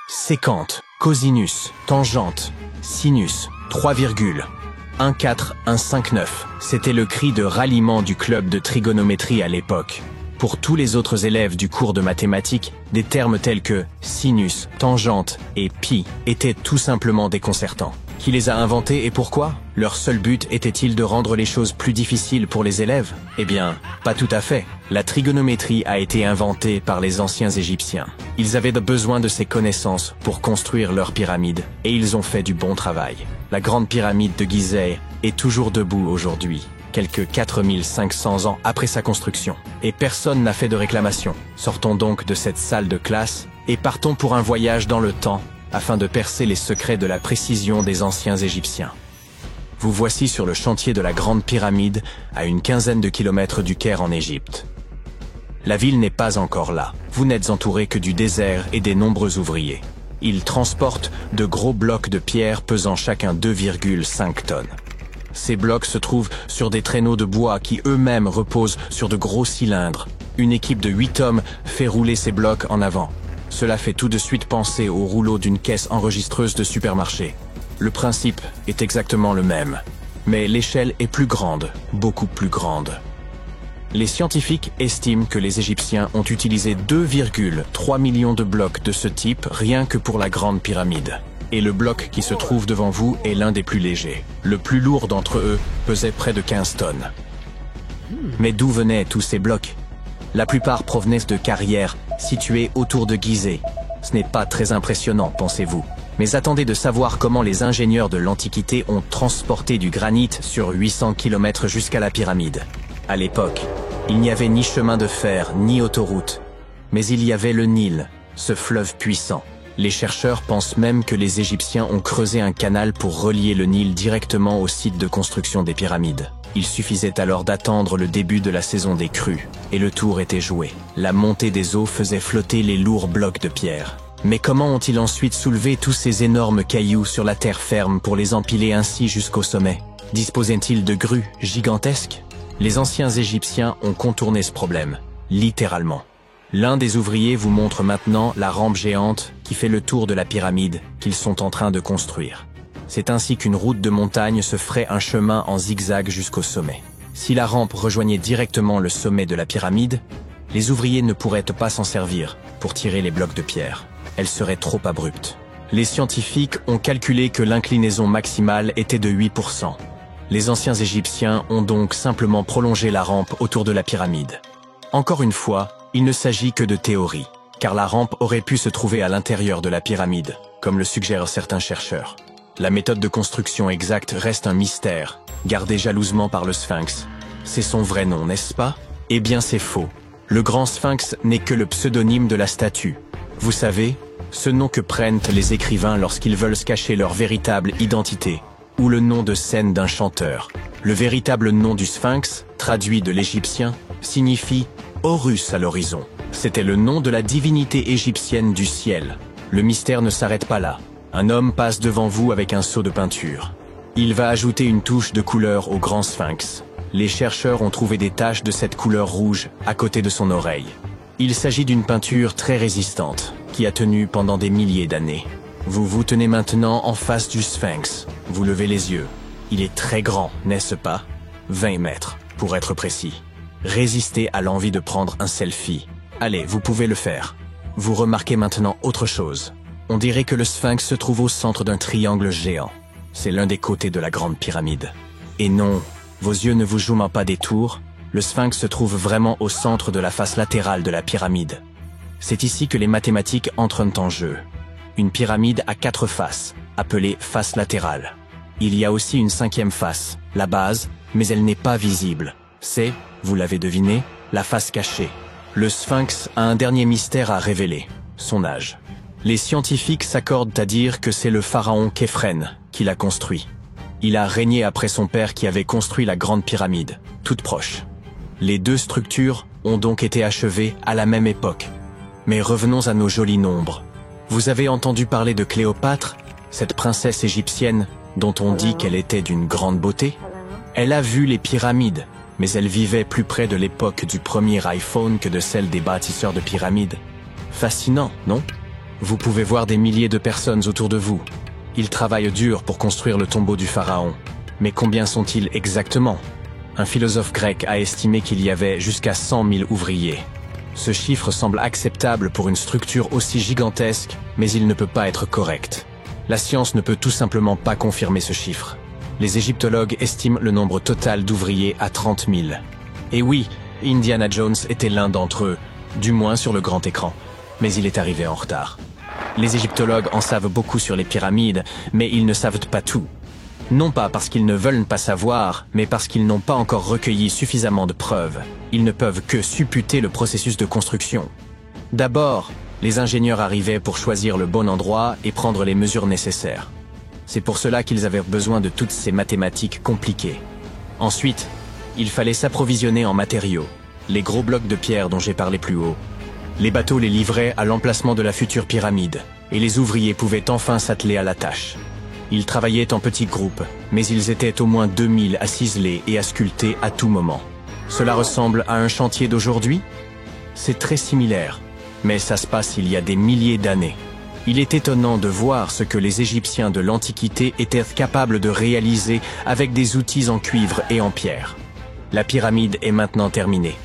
Sécante, cosinus, tangente, sinus, 3,14159. C'était le cri de ralliement du club de trigonométrie à l'époque. Pour tous les autres élèves du cours de mathématiques, des termes tels que sinus, tangente et pi étaient tout simplement déconcertants. Qui les a inventés et pourquoi? Leur seul but était-il de rendre les choses plus difficiles pour les élèves? Eh bien, pas tout à fait. La trigonométrie a été inventée par les anciens Égyptiens. Ils avaient besoin de ces connaissances pour construire leurs pyramides, et ils ont fait du bon travail. La grande pyramide de Gizeh est toujours debout aujourd'hui, quelques 4500 ans après sa construction. Et personne n'a fait de réclamation. Sortons donc de cette salle de classe et partons pour un voyage dans le temps afin de percer les secrets de la précision des anciens Égyptiens. Vous voici sur le chantier de la Grande Pyramide, à une quinzaine de kilomètres du Caire en Égypte. La ville n'est pas encore là. Vous n'êtes entouré que du désert et des nombreux ouvriers. Ils transportent de gros blocs de pierre pesant chacun 2,5 tonnes. Ces blocs se trouvent sur des traîneaux de bois qui eux-mêmes reposent sur de gros cylindres. Une équipe de 8 hommes fait rouler ces blocs en avant. Cela fait tout de suite penser au rouleau d'une caisse enregistreuse de supermarché. Le principe est exactement le même, mais l'échelle est plus grande, beaucoup plus grande. Les scientifiques estiment que les Égyptiens ont utilisé 2,3 millions de blocs de ce type rien que pour la Grande Pyramide. Et le bloc qui se trouve devant vous est l'un des plus légers. Le plus lourd d'entre eux pesait près de 15 tonnes. Mais d'où venaient tous ces blocs? La plupart provenaient de carrières situées autour de Gizeh. Ce n'est pas très impressionnant, pensez-vous. Mais attendez de savoir comment les ingénieurs de l'Antiquité ont transporté du granit sur 800 km jusqu'à la pyramide. À l'époque, il n'y avait ni chemin de fer, ni autoroute. Mais il y avait le Nil, ce fleuve puissant. Les chercheurs pensent même que les Égyptiens ont creusé un canal pour relier le Nil directement au site de construction des pyramides. Il suffisait alors d'attendre le début de la saison des crues, et le tour était joué. La montée des eaux faisait flotter les lourds blocs de pierre. Mais comment ont-ils ensuite soulevé tous ces énormes cailloux sur la terre ferme pour les empiler ainsi jusqu'au sommet? Disposaient-ils de grues gigantesques? Les anciens Égyptiens ont contourné ce problème, littéralement. L'un des ouvriers vous montre maintenant la rampe géante qui fait le tour de la pyramide qu'ils sont en train de construire. C'est ainsi qu'une route de montagne se ferait un chemin en zigzag jusqu'au sommet. Si la rampe rejoignait directement le sommet de la pyramide, les ouvriers ne pourraient pas s'en servir pour tirer les blocs de pierre. Elle serait trop abrupte. Les scientifiques ont calculé que l'inclinaison maximale était de 8%. Les anciens Égyptiens ont donc simplement prolongé la rampe autour de la pyramide. Encore une fois, il ne s'agit que de théorie, car la rampe aurait pu se trouver à l'intérieur de la pyramide, comme le suggèrent certains chercheurs. La méthode de construction exacte reste un mystère, gardé jalousement par le Sphinx. C'est son vrai nom, n'est-ce pas? Eh bien c'est faux. Le grand Sphinx n'est que le pseudonyme de la statue. Vous savez, ce nom que prennent les écrivains lorsqu'ils veulent se cacher leur véritable identité, ou le nom de scène d'un chanteur. Le véritable nom du Sphinx, traduit de l'égyptien, signifie Horus à l'horizon. C'était le nom de la divinité égyptienne du ciel. Le mystère ne s'arrête pas là. Un homme passe devant vous avec un seau de peinture. Il va ajouter une touche de couleur au grand Sphinx. Les chercheurs ont trouvé des taches de cette couleur rouge à côté de son oreille. Il s'agit d'une peinture très résistante, qui a tenu pendant des milliers d'années. Vous vous tenez maintenant en face du Sphinx. Vous levez les yeux. Il est très grand, n'est-ce pas? 20 mètres, pour être précis. Résistez à l'envie de prendre un selfie. Allez, vous pouvez le faire. Vous remarquez maintenant autre chose. On dirait que le Sphinx se trouve au centre d'un triangle géant. C'est l'un des côtés de la grande pyramide. Et non, vos yeux ne vous jouent pas des tours. Le Sphinx se trouve vraiment au centre de la face latérale de la pyramide. C'est ici que les mathématiques entrent en jeu. Une pyramide a 4 faces, appelées faces latérales. Il y a aussi une 5e face, la base, mais elle n'est pas visible. C'est, vous l'avez deviné, la face cachée. Le Sphinx a un dernier mystère à révéler, son âge. Les scientifiques s'accordent à dire que c'est le pharaon Képhren qui l'a construit. Il a régné après son père qui avait construit la grande pyramide, toute proche. Les 2 structures ont donc été achevées à la même époque. Mais revenons à nos jolis nombres. Vous avez entendu parler de Cléopâtre, cette princesse égyptienne dont on dit qu'elle était d'une grande beauté? Elle a vu les pyramides, mais elle vivait plus près de l'époque du premier iPhone que de celle des bâtisseurs de pyramides. Fascinant, non? Vous pouvez voir des milliers de personnes autour de vous. Ils travaillent dur pour construire le tombeau du pharaon. Mais combien sont-ils exactement? Un philosophe grec a estimé qu'il y avait jusqu'à 100 000 ouvriers. Ce chiffre semble acceptable pour une structure aussi gigantesque, mais il ne peut pas être correct. La science ne peut tout simplement pas confirmer ce chiffre. Les égyptologues estiment le nombre total d'ouvriers à 30 000. Et oui, Indiana Jones était l'un d'entre eux, du moins sur le grand écran, mais il est arrivé en retard. Les égyptologues en savent beaucoup sur les pyramides, mais ils ne savent pas tout. Non pas parce qu'ils ne veulent pas savoir, mais parce qu'ils n'ont pas encore recueilli suffisamment de preuves. Ils ne peuvent que supputer le processus de construction. D'abord, les ingénieurs arrivaient pour choisir le bon endroit et prendre les mesures nécessaires. C'est pour cela qu'ils avaient besoin de toutes ces mathématiques compliquées. Ensuite, il fallait s'approvisionner en matériaux, les gros blocs de pierre dont j'ai parlé plus haut. Les bateaux les livraient à l'emplacement de la future pyramide, et les ouvriers pouvaient enfin s'atteler à la tâche. Ils travaillaient en petits groupes, mais ils étaient au moins 2000 à ciseler et à sculpter à tout moment. Cela ressemble à un chantier d'aujourd'hui? C'est très similaire, mais ça se passe il y a des milliers d'années. Il est étonnant de voir ce que les Égyptiens de l'Antiquité étaient capables de réaliser avec des outils en cuivre et en pierre. La pyramide est maintenant terminée.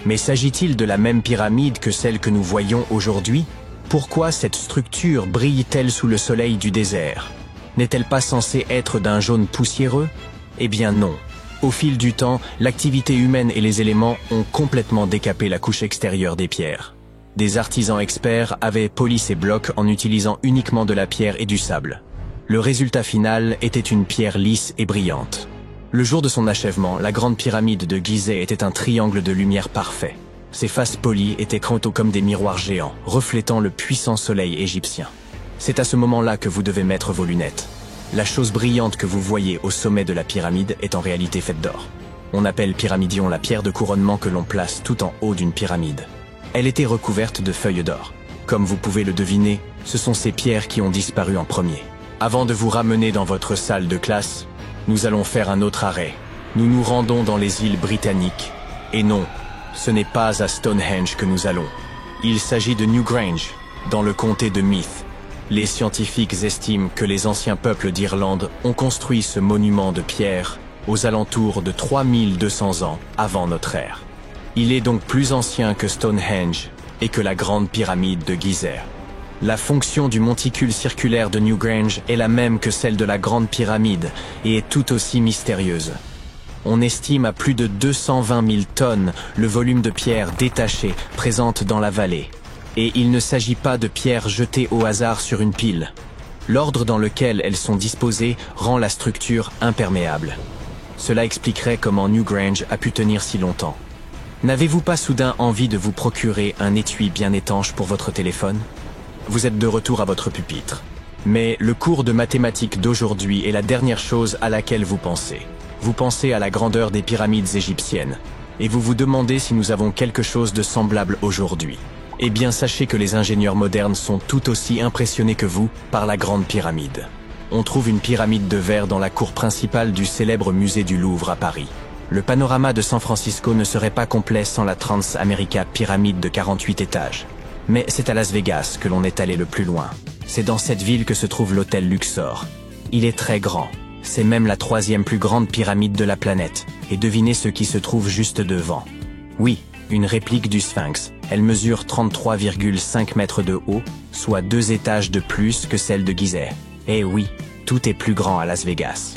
Mais s'agit-il de la même pyramide que celle que nous voyons aujourd'hui? Pourquoi cette structure brille-t-elle sous le soleil du désert? N'est-elle pas censée être d'un jaune poussiéreux? Eh bien non. Au fil du temps, l'activité humaine et les éléments ont complètement décapé la couche extérieure des pierres. Des artisans experts avaient poli ces blocs en utilisant uniquement de la pierre et du sable. Le résultat final était une pierre lisse et brillante. Le jour de son achèvement, la grande pyramide de Gizeh était un triangle de lumière parfait. Ses faces polies étaient crantaux comme des miroirs géants, reflétant le puissant soleil égyptien. C'est à ce moment-là que vous devez mettre vos lunettes. La chose brillante que vous voyez au sommet de la pyramide est en réalité faite d'or. On appelle pyramidion la pierre de couronnement que l'on place tout en haut d'une pyramide. Elle était recouverte de feuilles d'or. Comme vous pouvez le deviner, ce sont ces pierres qui ont disparu en premier. Avant de vous ramener dans votre salle de classe, nous allons faire un autre arrêt. Nous nous rendons dans les îles britanniques. Et non, ce n'est pas à Stonehenge que nous allons. Il s'agit de Newgrange, dans le comté de Meath. Les scientifiques estiment que les anciens peuples d'Irlande ont construit ce monument de pierre aux alentours de 3200 ans avant notre ère. Il est donc plus ancien que Stonehenge et que la grande pyramide de Gizeh. La fonction du monticule circulaire de Newgrange est la même que celle de la Grande Pyramide et est tout aussi mystérieuse. On estime à plus de 220 000 tonnes le volume de pierres détachées présentes dans la vallée. Et il ne s'agit pas de pierres jetées au hasard sur une pile. L'ordre dans lequel elles sont disposées rend la structure imperméable. Cela expliquerait comment Newgrange a pu tenir si longtemps. N'avez-vous pas soudain envie de vous procurer un étui bien étanche pour votre téléphone? Vous êtes de retour à votre pupitre. Mais le cours de mathématiques d'aujourd'hui est la dernière chose à laquelle vous pensez. Vous pensez à la grandeur des pyramides égyptiennes. Et vous vous demandez si nous avons quelque chose de semblable aujourd'hui. Eh bien, sachez que les ingénieurs modernes sont tout aussi impressionnés que vous par la Grande Pyramide. On trouve une pyramide de verre dans la cour principale du célèbre musée du Louvre à Paris. Le panorama de San Francisco ne serait pas complet sans la Transamerica pyramide de 48 étages. Mais c'est à Las Vegas que l'on est allé le plus loin. C'est dans cette ville que se trouve l'hôtel Luxor. Il est très grand. C'est même la 3e plus grande pyramide de la planète. Et devinez ce qui se trouve juste devant. Oui, une réplique du Sphinx. Elle mesure 33,5 mètres de haut, soit 2 étages de plus que celle de Gizeh. Eh oui, tout est plus grand à Las Vegas.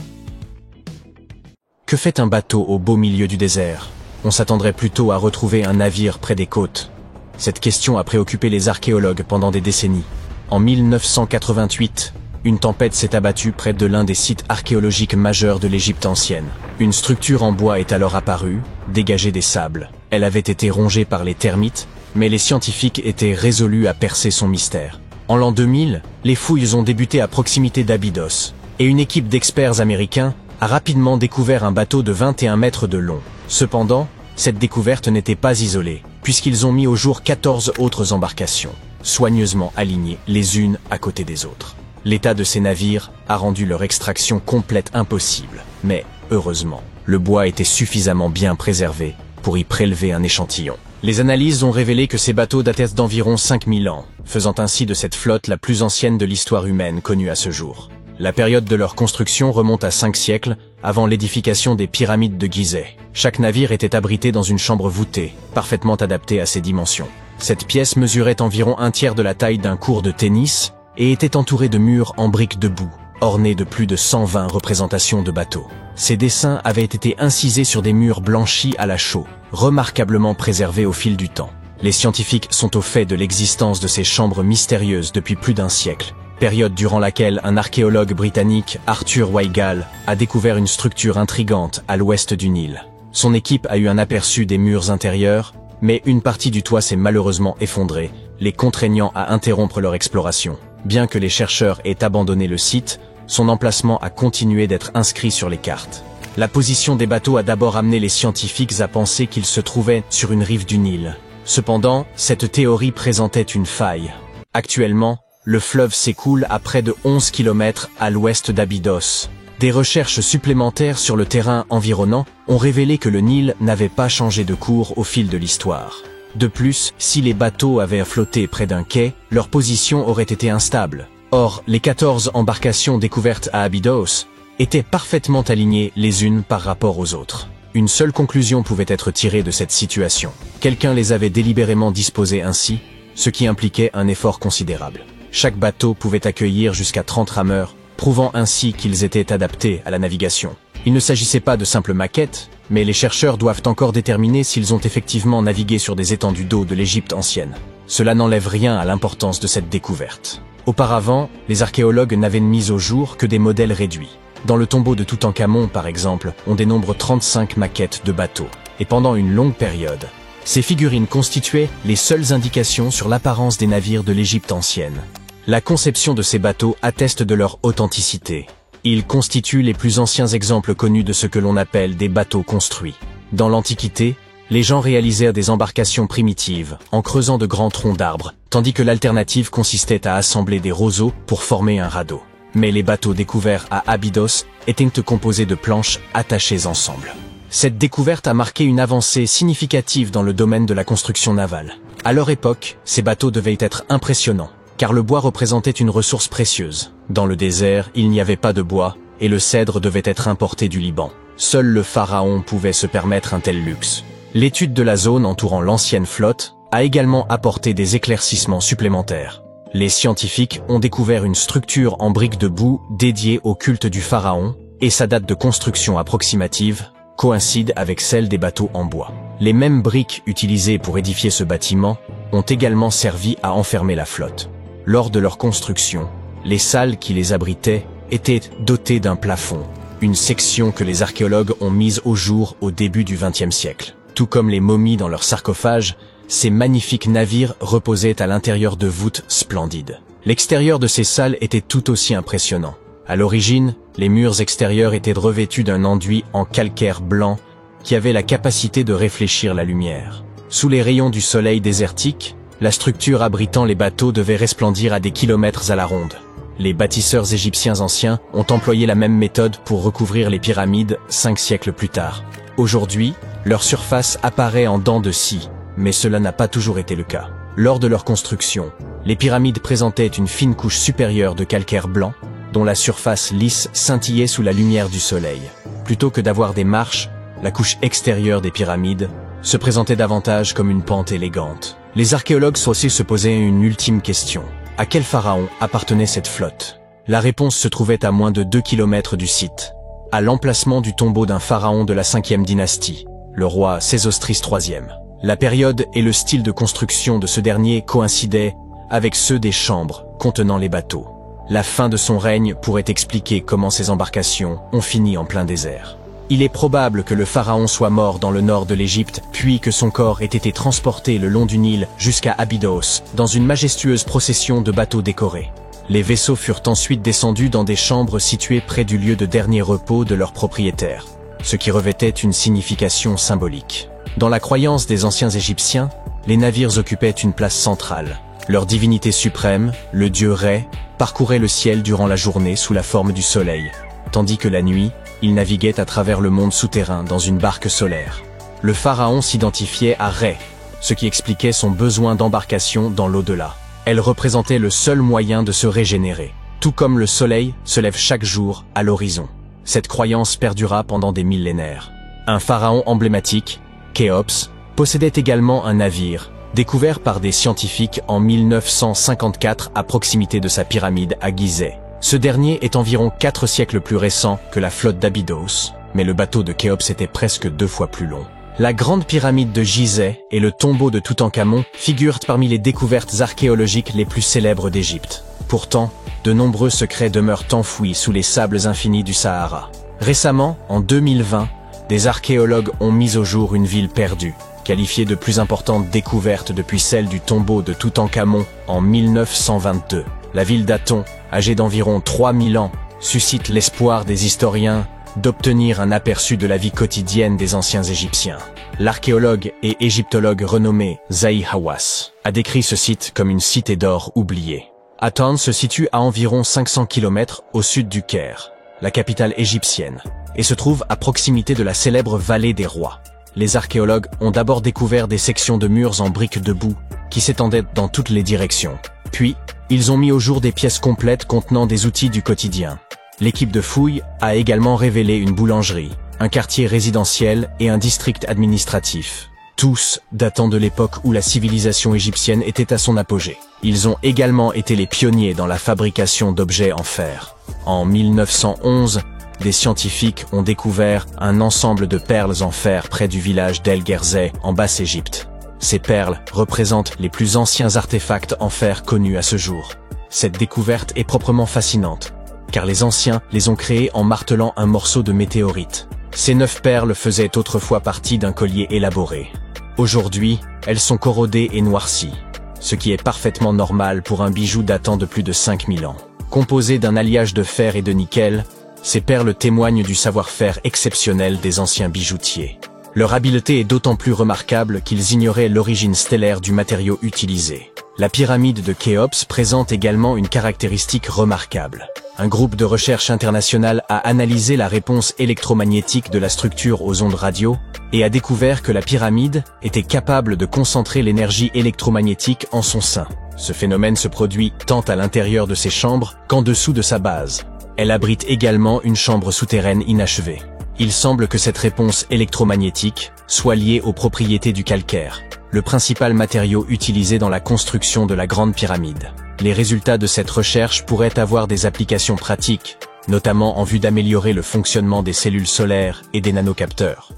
Que fait un bateau au beau milieu du désert? On s'attendrait plutôt à retrouver un navire près des côtes. Cette question a préoccupé les archéologues pendant des décennies. En 1988, une tempête s'est abattue près de l'un des sites archéologiques majeurs de l'Égypte ancienne. Une structure en bois est alors apparue, dégagée des sables. Elle avait été rongée par les termites, mais les scientifiques étaient résolus à percer son mystère. En l'an 2000, les fouilles ont débuté à proximité d'Abydos, et une équipe d'experts américains a rapidement découvert un bateau de 21 mètres de long. Cependant, cette découverte n'était pas isolée, puisqu'ils ont mis au jour 14 autres embarcations, soigneusement alignées les unes à côté des autres. L'état de ces navires a rendu leur extraction complète impossible, mais, heureusement, le bois était suffisamment bien préservé pour y prélever un échantillon. Les analyses ont révélé que ces bateaux dataient d'environ 5000 ans, faisant ainsi de cette flotte la plus ancienne de l'histoire humaine connue à ce jour. La période de leur construction remonte à 5 siècles, avant l'édification des pyramides de Gizeh. Chaque navire était abrité dans une chambre voûtée, parfaitement adaptée à ses dimensions. Cette pièce mesurait environ un tiers de la taille d'un court de tennis et était entourée de murs en briques de boue, ornés de plus de 120 représentations de bateaux. Ces dessins avaient été incisés sur des murs blanchis à la chaux, remarquablement préservés au fil du temps. Les scientifiques sont au fait de l'existence de ces chambres mystérieuses depuis plus d'un siècle, période durant laquelle un archéologue britannique, Arthur Weigall, a découvert une structure intrigante à l'ouest du Nil. Son équipe a eu un aperçu des murs intérieurs, mais une partie du toit s'est malheureusement effondrée, les contraignant à interrompre leur exploration. Bien que les chercheurs aient abandonné le site, son emplacement a continué d'être inscrit sur les cartes. La position des bateaux a d'abord amené les scientifiques à penser qu'ils se trouvaient sur une rive du Nil. Cependant, cette théorie présentait une faille. Actuellement, le fleuve s'écoule à près de 11 km à l'ouest d'Abydos. Des recherches supplémentaires sur le terrain environnant ont révélé que le Nil n'avait pas changé de cours au fil de l'histoire. De plus, si les bateaux avaient flotté près d'un quai, leur position aurait été instable. Or, les 14 embarcations découvertes à Abydos étaient parfaitement alignées les unes par rapport aux autres. Une seule conclusion pouvait être tirée de cette situation. Quelqu'un les avait délibérément disposées ainsi, ce qui impliquait un effort considérable. Chaque bateau pouvait accueillir jusqu'à 30 rameurs, prouvant ainsi qu'ils étaient adaptés à la navigation. Il ne s'agissait pas de simples maquettes, mais les chercheurs doivent encore déterminer s'ils ont effectivement navigué sur des étendues d'eau de l'Égypte ancienne. Cela n'enlève rien à l'importance de cette découverte. Auparavant, les archéologues n'avaient mis au jour que des modèles réduits. Dans le tombeau de Toutankhamon, par exemple, on dénombre 35 maquettes de bateaux. Et pendant une longue période, ces figurines constituaient les seules indications sur l'apparence des navires de l'Égypte ancienne. La conception de ces bateaux atteste de leur authenticité. Ils constituent les plus anciens exemples connus de ce que l'on appelle des bateaux construits. Dans l'Antiquité, les gens réalisèrent des embarcations primitives, en creusant de grands troncs d'arbres, tandis que l'alternative consistait à assembler des roseaux pour former un radeau. Mais les bateaux découverts à Abydos étaient composés de planches attachées ensemble. Cette découverte a marqué une avancée significative dans le domaine de la construction navale. À leur époque, ces bateaux devaient être impressionnants, car le bois représentait une ressource précieuse. Dans le désert, il n'y avait pas de bois, et le cèdre devait être importé du Liban. Seul le pharaon pouvait se permettre un tel luxe. L'étude de la zone entourant l'ancienne flotte a également apporté des éclaircissements supplémentaires. Les scientifiques ont découvert une structure en briques de boue dédiée au culte du pharaon, et sa date de construction approximative coïncide avec celle des bateaux en bois. Les mêmes briques utilisées pour édifier ce bâtiment ont également servi à enfermer la flotte. Lors de leur construction, les salles qui les abritaient étaient dotées d'un plafond, une section que les archéologues ont mise au jour au début du XXe siècle. Tout comme les momies dans leurs sarcophages, ces magnifiques navires reposaient à l'intérieur de voûtes splendides. L'extérieur de ces salles était tout aussi impressionnant. À l'origine, les murs extérieurs étaient revêtus d'un enduit en calcaire blanc qui avait la capacité de réfléchir la lumière. Sous les rayons du soleil désertique, la structure abritant les bateaux devait resplendir à des kilomètres à la ronde. Les bâtisseurs égyptiens anciens ont employé la même méthode pour recouvrir les pyramides 5 siècles plus tard. Aujourd'hui, leur surface apparaît en dents de scie, mais cela n'a pas toujours été le cas. Lors de leur construction, les pyramides présentaient une fine couche supérieure de calcaire blanc, dont la surface lisse scintillait sous la lumière du soleil. Plutôt que d'avoir des marches, la couche extérieure des pyramides se présentait davantage comme une pente élégante. Les archéologues sont aussi se posaient une ultime question. À quel pharaon appartenait cette flotte? La réponse se trouvait à moins de 2 km du site, à l'emplacement du tombeau d'un pharaon de la 5e dynastie, le roi Sésostris III. La période et le style de construction de ce dernier coïncidaient avec ceux des chambres contenant les bateaux. La fin de son règne pourrait expliquer comment ces embarcations ont fini en plein désert. Il est probable que le pharaon soit mort dans le nord de l'Égypte, puis que son corps ait été transporté le long du Nil jusqu'à Abydos, dans une majestueuse procession de bateaux décorés. Les vaisseaux furent ensuite descendus dans des chambres situées près du lieu de dernier repos de leurs propriétaires, ce qui revêtait une signification symbolique. Dans la croyance des anciens Égyptiens, les navires occupaient une place centrale. Leur divinité suprême, le dieu Ré, parcourait le ciel durant la journée sous la forme du soleil, tandis que la nuit, il naviguait à travers le monde souterrain dans une barque solaire. Le pharaon s'identifiait à Ré, ce qui expliquait son besoin d'embarcation dans l'au-delà. Elle représentait le seul moyen de se régénérer, tout comme le soleil se lève chaque jour à l'horizon. Cette croyance perdura pendant des millénaires. Un pharaon emblématique, Khéops, possédait également un navire, découvert par des scientifiques en 1954 à proximité de sa pyramide à Gizeh. Ce dernier est environ 4 siècles plus récent que la flotte d'Abydos, mais le bateau de Khéops était presque 2 fois plus long. La grande pyramide de Gizeh et le tombeau de Toutankhamon figurent parmi les découvertes archéologiques les plus célèbres d'Égypte. Pourtant, de nombreux secrets demeurent enfouis sous les sables infinis du Sahara. Récemment, en 2020, des archéologues ont mis au jour une ville perdue, qualifiée de plus importante découverte depuis celle du tombeau de Toutankhamon en 1922. La ville d'Aton, âgée d'environ 3000 ans, suscite l'espoir des historiens d'obtenir un aperçu de la vie quotidienne des anciens Égyptiens. L'archéologue et égyptologue renommé Zahi Hawass a décrit ce site comme une cité d'or oubliée. Aton se situe à environ 500 km au sud du Caire, la capitale égyptienne, et se trouve à proximité de la célèbre vallée des rois. Les archéologues ont d'abord découvert des sections de murs en briques de boue qui s'étendaient dans toutes les directions. Puis, ils ont mis au jour des pièces complètes contenant des outils du quotidien. L'équipe de fouilles a également révélé une boulangerie, un quartier résidentiel et un district administratif, tous datant de l'époque où la civilisation égyptienne était à son apogée. Ils ont également été les pionniers dans la fabrication d'objets en fer. En 1911, des scientifiques ont découvert un ensemble de perles en fer près du village d'El Gerzeh en Basse-Égypte. Ces perles représentent les plus anciens artefacts en fer connus à ce jour. Cette découverte est proprement fascinante, car les anciens les ont créées en martelant un morceau de météorite. Ces 9 perles faisaient autrefois partie d'un collier élaboré. Aujourd'hui, elles sont corrodées et noircies, ce qui est parfaitement normal pour un bijou datant de plus de 5000 ans. Composées d'un alliage de fer et de nickel, ces perles témoignent du savoir-faire exceptionnel des anciens bijoutiers. Leur habileté est d'autant plus remarquable qu'ils ignoraient l'origine stellaire du matériau utilisé. La pyramide de Khéops présente également une caractéristique remarquable. Un groupe de recherche international a analysé la réponse électromagnétique de la structure aux ondes radio et a découvert que la pyramide était capable de concentrer l'énergie électromagnétique en son sein. Ce phénomène se produit tant à l'intérieur de ses chambres qu'en dessous de sa base. Elle abrite également une chambre souterraine inachevée. Il semble que cette réponse électromagnétique soit liée aux propriétés du calcaire, le principal matériau utilisé dans la construction de la Grande Pyramide. Les résultats de cette recherche pourraient avoir des applications pratiques, notamment en vue d'améliorer le fonctionnement des cellules solaires et des nanocapteurs.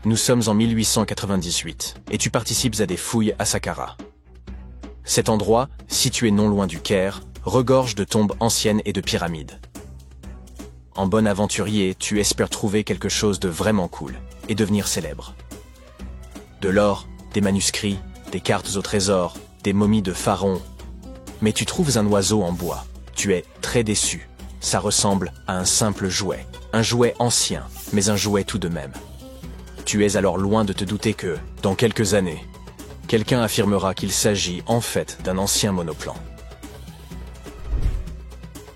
Nous sommes en 1898, et tu participes à des fouilles à Saqqara. Cet endroit, situé non loin du Caire, regorge de tombes anciennes et de pyramides. En bon aventurier, tu espères trouver quelque chose de vraiment cool, et devenir célèbre. De l'or, des manuscrits, des cartes au trésor, des momies de pharaons. Mais tu trouves un oiseau en bois. Tu es très déçu. Ça ressemble à un simple jouet. Un jouet ancien, mais un jouet tout de même. Tu es alors loin de te douter que, dans quelques années, quelqu'un affirmera qu'il s'agit en fait d'un ancien monoplan.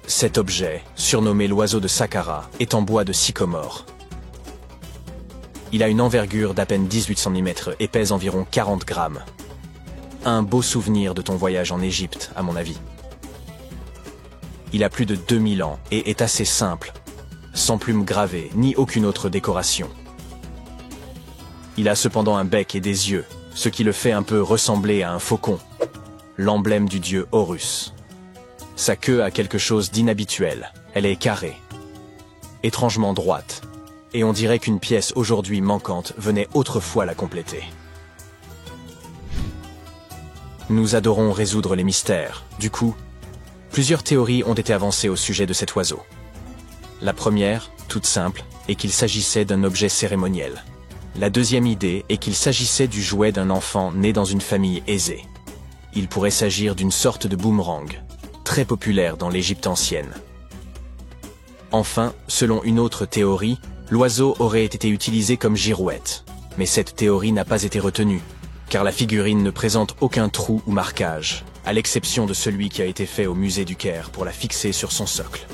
Cet objet, surnommé l'oiseau de Saqqara, est en bois de sycomore. Il a une envergure d'à peine 18 cm et pèse environ 40 grammes. Un beau souvenir de ton voyage en Égypte, à mon avis. Il a plus de 2000 ans et est assez simple, sans plumes gravées ni aucune autre décoration. Il a cependant un bec et des yeux, ce qui le fait un peu ressembler à un faucon, l'emblème du dieu Horus. Sa queue a quelque chose d'inhabituel, elle est carrée, étrangement droite, et on dirait qu'une pièce aujourd'hui manquante venait autrefois la compléter. Nous adorons résoudre les mystères. Du coup, plusieurs théories ont été avancées au sujet de cet oiseau. La première, toute simple, est qu'il s'agissait d'un objet cérémoniel. La deuxième idée est qu'il s'agissait du jouet d'un enfant né dans une famille aisée. Il pourrait s'agir d'une sorte de boomerang, très populaire dans l'Égypte ancienne. Enfin, selon une autre théorie, l'oiseau aurait été utilisé comme girouette. Mais cette théorie n'a pas été retenue, car la figurine ne présente aucun trou ou marquage, à l'exception de celui qui a été fait au musée du Caire pour la fixer sur son socle.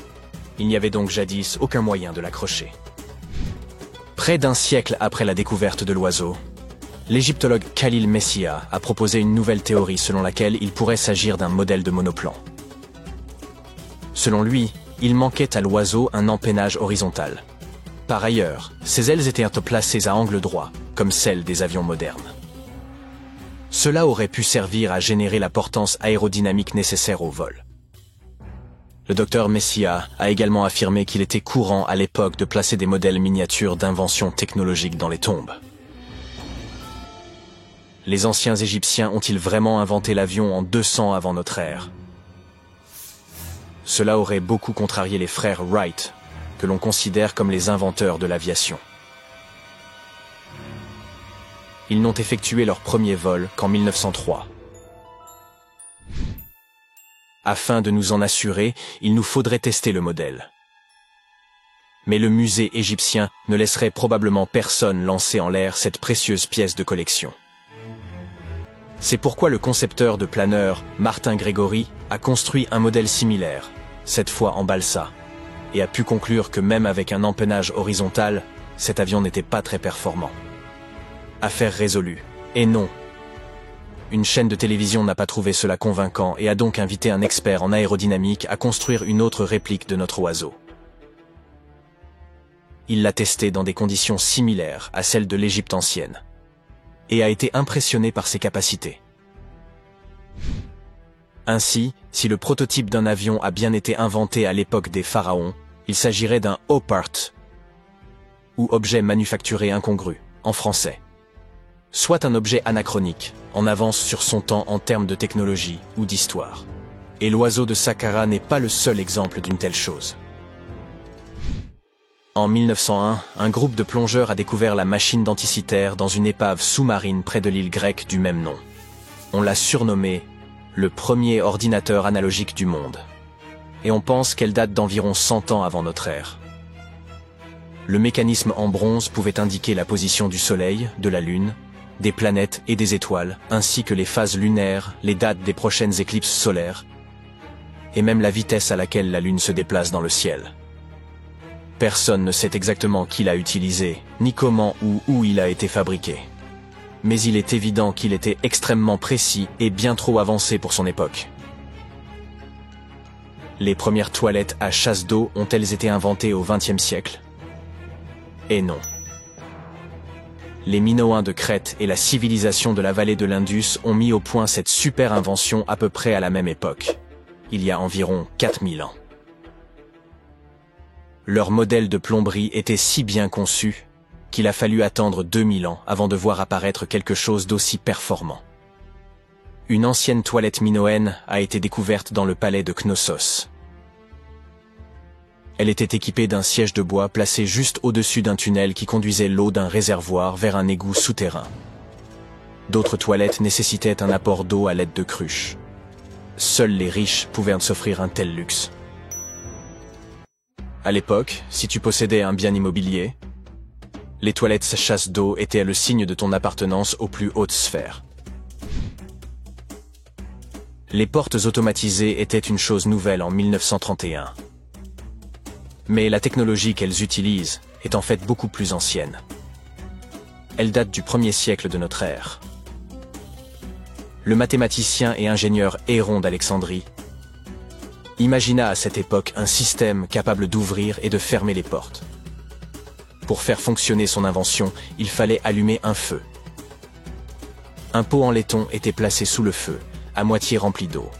Il n'y avait donc jadis aucun moyen de l'accrocher. Près d'un siècle après la découverte de l'oiseau, l'égyptologue Khalil Messia a proposé une nouvelle théorie selon laquelle il pourrait s'agir d'un modèle de monoplan. Selon lui, il manquait à l'oiseau un empennage horizontal. Par ailleurs, ses ailes étaient placées à angle droit, comme celles des avions modernes. Cela aurait pu servir à générer la portance aérodynamique nécessaire au vol. Le docteur Messia a également affirmé qu'il était courant à l'époque de placer des modèles miniatures d'inventions technologiques dans les tombes. Les anciens Égyptiens ont-ils vraiment inventé l'avion en 200 avant notre ère? Cela aurait beaucoup contrarié les frères Wright, que l'on considère comme les inventeurs de l'aviation. Ils n'ont effectué leur premier vol qu'en 1903. Afin de nous en assurer, il nous faudrait tester le modèle. Mais le musée égyptien ne laisserait probablement personne lancer en l'air cette précieuse pièce de collection. C'est pourquoi le concepteur de planeur, Martin Grégory, a construit un modèle similaire, cette fois en balsa, et a pu conclure que même avec un empennage horizontal, cet avion n'était pas très performant. Affaire résolue. Et non. Une chaîne de télévision n'a pas trouvé cela convaincant et a donc invité un expert en aérodynamique à construire une autre réplique de notre oiseau. Il l'a testé dans des conditions similaires à celles de l'Égypte ancienne et a été impressionné par ses capacités. Ainsi, si le prototype d'un avion a bien été inventé à l'époque des pharaons, il s'agirait d'un OPART, ou objet manufacturé incongru, en français. Soit un objet anachronique, en avance sur son temps en termes de technologie ou d'histoire. Et l'oiseau de Saqqara n'est pas le seul exemple d'une telle chose. En 1901, un groupe de plongeurs a découvert la machine d'Anticythère dans une épave sous-marine près de l'île grecque du même nom. On l'a surnommée le premier ordinateur analogique du monde. Et on pense qu'elle date d'environ 100 ans avant notre ère. Le mécanisme en bronze pouvait indiquer la position du Soleil, de la Lune, des planètes et des étoiles, ainsi que les phases lunaires, les dates des prochaines éclipses solaires, et même la vitesse à laquelle la Lune se déplace dans le ciel. Personne ne sait exactement qui l'a utilisé, ni comment ou où il a été fabriqué. Mais il est évident qu'il était extrêmement précis et bien trop avancé pour son époque. Les premières toilettes à chasse d'eau ont-elles été inventées au XXe siècle? Et non. Les Minoens de Crète et la civilisation de la vallée de l'Indus ont mis au point cette super invention à peu près à la même époque, il y a environ 4000 ans. Leur modèle de plomberie était si bien conçu qu'il a fallu attendre 2000 ans avant de voir apparaître quelque chose d'aussi performant. Une ancienne toilette minoenne a été découverte dans le palais de Knossos. Elle était équipée d'un siège de bois placé juste au-dessus d'un tunnel qui conduisait l'eau d'un réservoir vers un égout souterrain. D'autres toilettes nécessitaient un apport d'eau à l'aide de cruches. Seuls les riches pouvaient s'offrir un tel luxe. À l'époque, si tu possédais un bien immobilier, les toilettes chasse d'eau étaient le signe de ton appartenance aux plus hautes sphères. Les portes automatisées étaient une chose nouvelle en 1931. Mais la technologie qu'elles utilisent est en fait beaucoup plus ancienne. Elle date du 1er siècle de notre ère. Le mathématicien et ingénieur Héron d'Alexandrie imagina à cette époque un système capable d'ouvrir et de fermer les portes. Pour faire fonctionner son invention, il fallait allumer un feu. Un pot en laiton était placé sous le feu, à moitié rempli d'eau.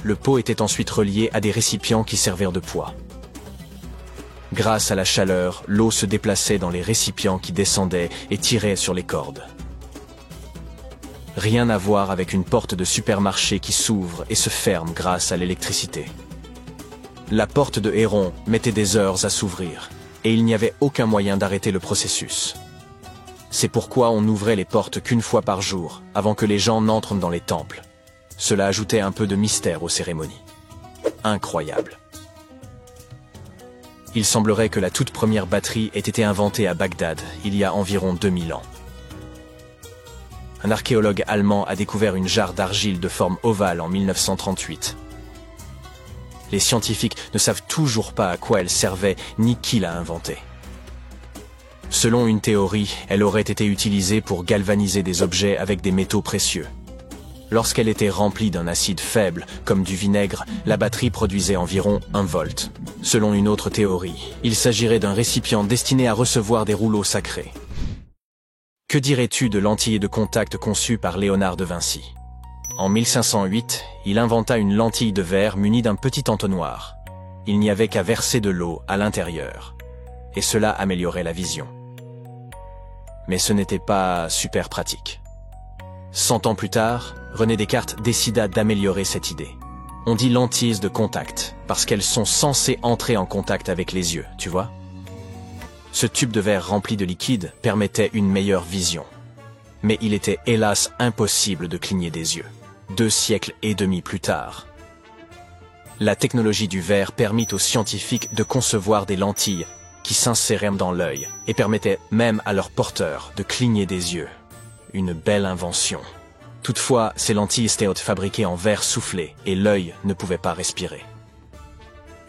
Le pot était ensuite relié à des récipients qui servirent de poids. Grâce à la chaleur, l'eau se déplaçait dans les récipients qui descendaient et tiraient sur les cordes. Rien à voir avec une porte de supermarché qui s'ouvre et se ferme grâce à l'électricité. La porte de Héron mettait des heures à s'ouvrir, et il n'y avait aucun moyen d'arrêter le processus. C'est pourquoi on n'ouvrait les portes qu'une fois par jour, avant que les gens n'entrent dans les temples. Cela ajoutait un peu de mystère aux cérémonies. Incroyable. Il semblerait que la toute première batterie ait été inventée à Bagdad, il y a environ 2000 ans. Un archéologue allemand a découvert une jarre d'argile de forme ovale en 1938. Les scientifiques ne savent toujours pas à quoi elle servait ni qui l'a inventée. Selon une théorie, elle aurait été utilisée pour galvaniser des objets avec des métaux précieux. Lorsqu'elle était remplie d'un acide faible, comme du vinaigre, la batterie produisait environ 1 volt. Selon une autre théorie, il s'agirait d'un récipient destiné à recevoir des rouleaux sacrés. Que dirais-tu de lentilles de contact conçues par Léonard de Vinci? En 1508, il inventa une lentille de verre munie d'un petit entonnoir. Il n'y avait qu'à verser de l'eau à l'intérieur, et cela améliorait la vision. Mais ce n'était pas super pratique. 100 ans plus tard, René Descartes décida d'améliorer cette idée. On dit lentilles de contact, parce qu'elles sont censées entrer en contact avec les yeux, tu vois? Ce tube de verre rempli de liquide permettait une meilleure vision. Mais il était hélas impossible de cligner des yeux. 2 siècles et demi plus tard. La technologie du verre permit aux scientifiques de concevoir des lentilles qui s'inséraient dans l'œil et permettaient même à leurs porteurs de cligner des yeux. Une belle invention. Toutefois, ces lentilles étaient fabriquées en verre soufflé et l'œil ne pouvait pas respirer.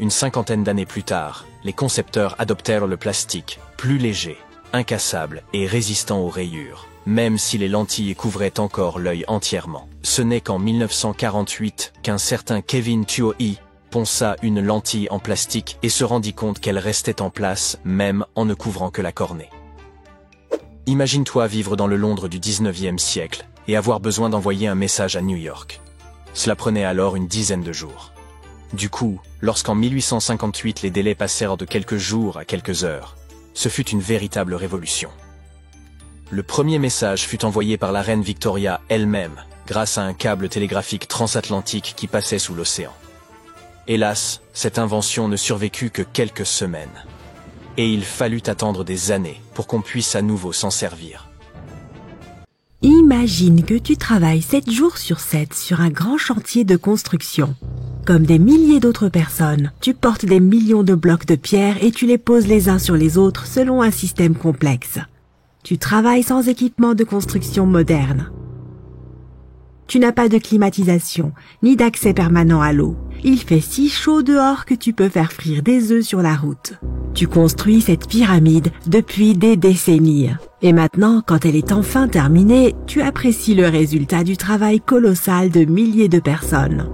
Une 50aine d'années plus tard, les concepteurs adoptèrent le plastique, plus léger, incassable et résistant aux rayures, même si les lentilles couvraient encore l'œil entièrement. Ce n'est qu'en 1948 qu'un certain Kevin Tuohy ponça une lentille en plastique et se rendit compte qu'elle restait en place même en ne couvrant que la cornée. Imagine-toi vivre dans le Londres du 19e siècle et avoir besoin d'envoyer un message à New York. Cela prenait alors une dizaine de jours. Du coup, lorsqu'en 1858 les délais passèrent de quelques jours à quelques heures, ce fut une véritable révolution. Le premier message fut envoyé par la reine Victoria elle-même, grâce à un câble télégraphique transatlantique qui passait sous l'océan. Hélas, cette invention ne survécut que quelques semaines. Et il fallut attendre des années pour qu'on puisse à nouveau s'en servir. Imagine que tu travailles 7 jours sur 7 sur un grand chantier de construction. Comme des milliers d'autres personnes, tu portes des millions de blocs de pierre et tu les poses les uns sur les autres selon un système complexe. Tu travailles sans équipement de construction moderne. Tu n'as pas de climatisation, ni d'accès permanent à l'eau. Il fait si chaud dehors que tu peux faire frire des œufs sur la route. Tu construis cette pyramide depuis des décennies. Et maintenant, quand elle est enfin terminée, tu apprécies le résultat du travail colossal de milliers de personnes.